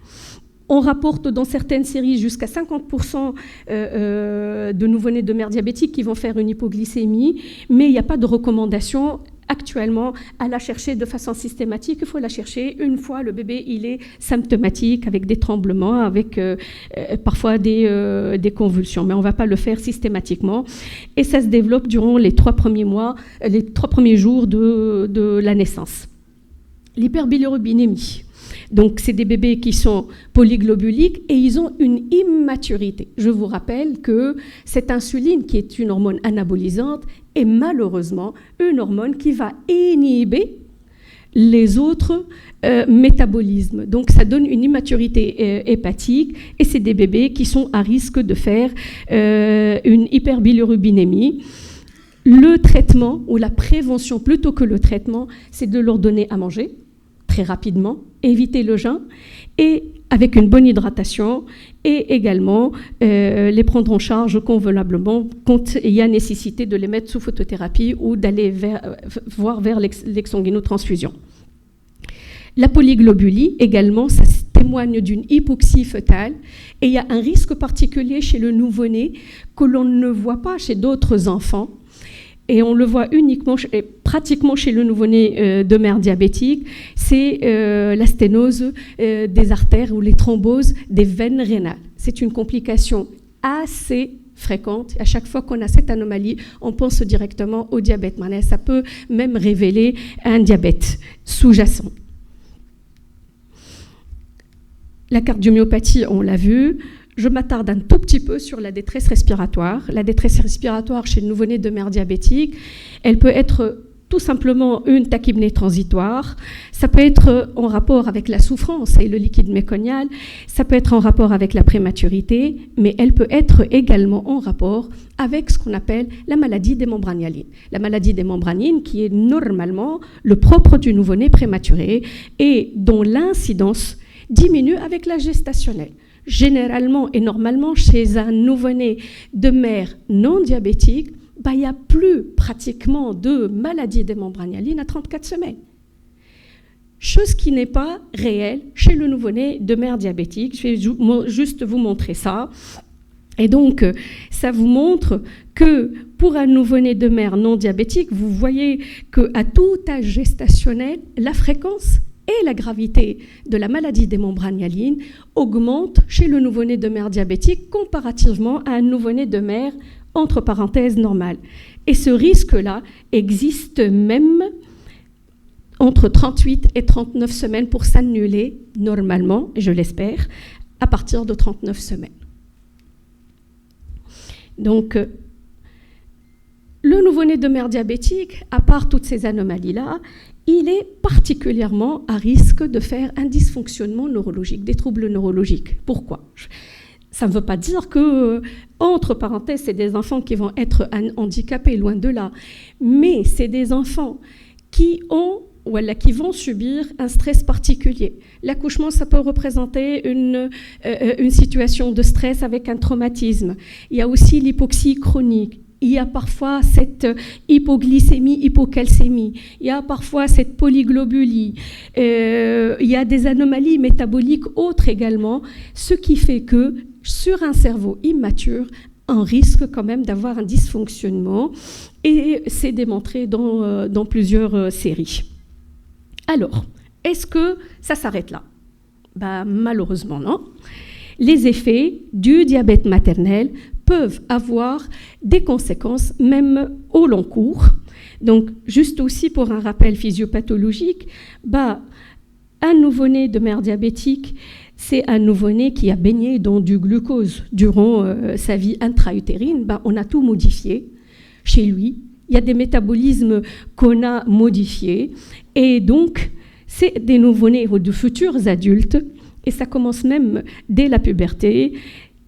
On rapporte dans certaines séries jusqu'à 50% de nouveau-nés de mère diabétique qui vont faire une hypoglycémie, mais il n'y a pas de recommandation actuellement à la chercher de façon systématique. Il faut la chercher une fois le bébé il est symptomatique, avec des tremblements, avec parfois des convulsions, mais on ne va pas le faire systématiquement. Et ça se développe durant les 3 premiers mois, les 3 premiers jours de la naissance. L'hyperbilirubinémie. Donc, c'est des bébés qui sont polyglobuliques et ils ont une immaturité. Je vous rappelle que cette insuline, qui est une hormone anabolisante, est malheureusement une hormone qui va inhiber les autres métabolismes. Donc, ça donne une immaturité hépatique et c'est des bébés qui sont à risque de faire une hyperbilirubinémie. Le traitement, ou la prévention plutôt que le traitement, c'est de leur donner à manger très rapidement, éviter le jeûne et avec une bonne hydratation et également les prendre en charge convenablement quand il y a nécessité de les mettre sous photothérapie ou d'aller voir vers l'exsanguinotransfusion. La polyglobulie également, ça témoigne d'une hypoxie fœtale et il y a un risque particulier chez le nouveau-né que l'on ne voit pas chez d'autres enfants. Et on le voit uniquement, pratiquement chez le nouveau-né de mère diabétique, c'est la sténose des artères ou les thromboses des veines rénales. C'est une complication assez fréquente. À chaque fois qu'on a cette anomalie, on pense directement au diabète. Ça peut même révéler un diabète sous-jacent. La cardiomyopathie, on l'a vu. Je m'attarde un tout petit peu sur la détresse respiratoire. La détresse respiratoire chez le nouveau-né de mère diabétique, elle peut être tout simplement une tachypnée transitoire. Ça peut être en rapport avec la souffrance et le liquide méconial. Ça peut être en rapport avec la prématurité, mais elle peut être également en rapport avec ce qu'on appelle la maladie des membranalines. La maladie des membranalines qui est normalement le propre du nouveau-né prématuré et dont l'incidence diminue avec la gestationnelle. Généralement et normalement, chez un nouveau-né de mère non diabétique, il n'y a plus pratiquement de maladie des membranalines à 34 semaines. Chose qui n'est pas réelle chez le nouveau-né de mère diabétique. Je vais juste vous montrer ça. Et donc, ça vous montre que pour un nouveau-né de mère non diabétique, vous voyez qu'à tout âge gestationnel, la fréquence et la gravité de la maladie des membranalines augmente chez le nouveau-né de mère diabétique comparativement à un nouveau-né de mère entre parenthèses normale. Et ce risque-là existe même entre 38 et 39 semaines pour s'annuler normalement, et je l'espère, à partir de 39 semaines. Donc, le nouveau-né de mère diabétique, à part toutes ces anomalies-là, il est particulièrement à risque de faire un dysfonctionnement neurologique, des troubles neurologiques. Pourquoi ? Ça ne veut pas dire que, entre parenthèses, c'est des enfants qui vont être handicapés, loin de là. Mais c'est des enfants qui vont subir un stress particulier. L'accouchement, ça peut représenter une situation de stress avec un traumatisme. Il y a aussi l'hypoxie chronique. Il y a parfois cette hypoglycémie, hypocalcémie. Il y a parfois cette polyglobulie. Il y a des anomalies métaboliques autres également, ce qui fait que sur un cerveau immature, on risque quand même d'avoir un dysfonctionnement et c'est démontré dans plusieurs séries. Alors, est-ce que ça s'arrête là ? Malheureusement non. Les effets du diabète maternel peuvent avoir des conséquences même au long cours. Donc, juste aussi pour un rappel physiopathologique, un nouveau-né de mère diabétique, c'est un nouveau-né qui a baigné dans du glucose durant sa vie intra-utérine. On a tout modifié chez lui. Il y a des métabolismes qu'on a modifiés. Et donc, c'est des nouveau-nés ou de futurs adultes. Et ça commence même dès la puberté.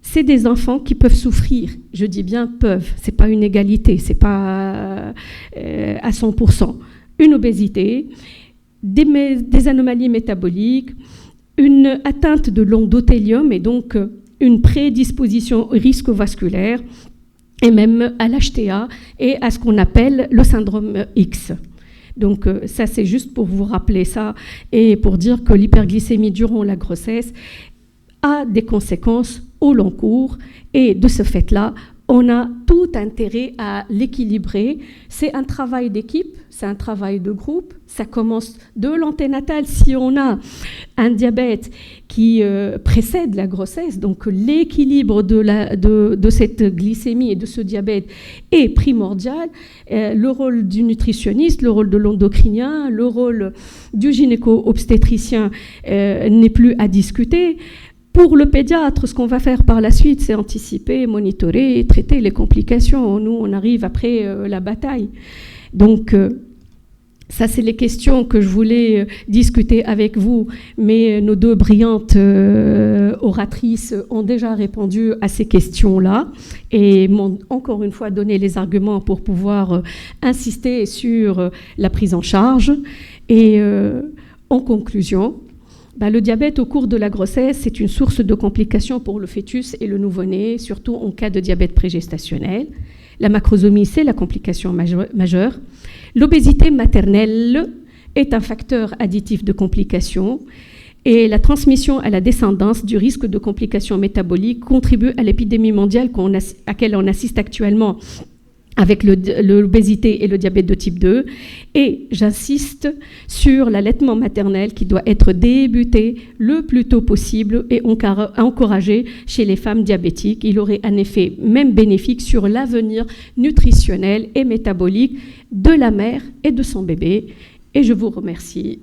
c'est des enfants qui peuvent souffrir. Je dis bien peuvent, c'est pas une égalité, c'est pas à 100%. Une obésité, des anomalies métaboliques, une atteinte de l'endothélium et donc une prédisposition au risque vasculaire et même à l'HTA et à ce qu'on appelle le syndrome X. Donc ça, c'est juste pour vous rappeler ça et pour dire que l'hyperglycémie durant la grossesse a des conséquences au long cours et de ce fait-là, on a tout intérêt à l'équilibrer. C'est un travail d'équipe, c'est un travail de groupe. Ça commence de l'anténatal. Si on a un diabète qui précède la grossesse, donc l'équilibre de cette glycémie et de ce diabète est primordial. Le rôle du nutritionniste, le rôle de l'endocrinien, le rôle du gynéco-obstétricien n'est plus à discuter. Pour le pédiatre, ce qu'on va faire par la suite, c'est anticiper, monitorer et traiter les complications. Nous, on arrive après la bataille. Donc, ça, c'est les questions que je voulais discuter avec vous, mais nos deux brillantes oratrices ont déjà répondu à ces questions-là et m'ont encore une fois donné les arguments pour pouvoir insister sur la prise en charge. Et en conclusion, le diabète au cours de la grossesse, c'est une source de complications pour le fœtus et le nouveau-né, surtout en cas de diabète prégestationnel. La macrosomie, c'est la complication majeure. L'obésité maternelle est un facteur additif de complications et la transmission à la descendance du risque de complications métaboliques contribue à l'épidémie mondiale à laquelle on assiste actuellement avec l'obésité et le diabète de type 2. Et j'insiste sur l'allaitement maternel qui doit être débuté le plus tôt possible et encouragé chez les femmes diabétiques. Il aurait un effet même bénéfique sur l'avenir nutritionnel et métabolique de la mère et de son bébé. Et je vous remercie.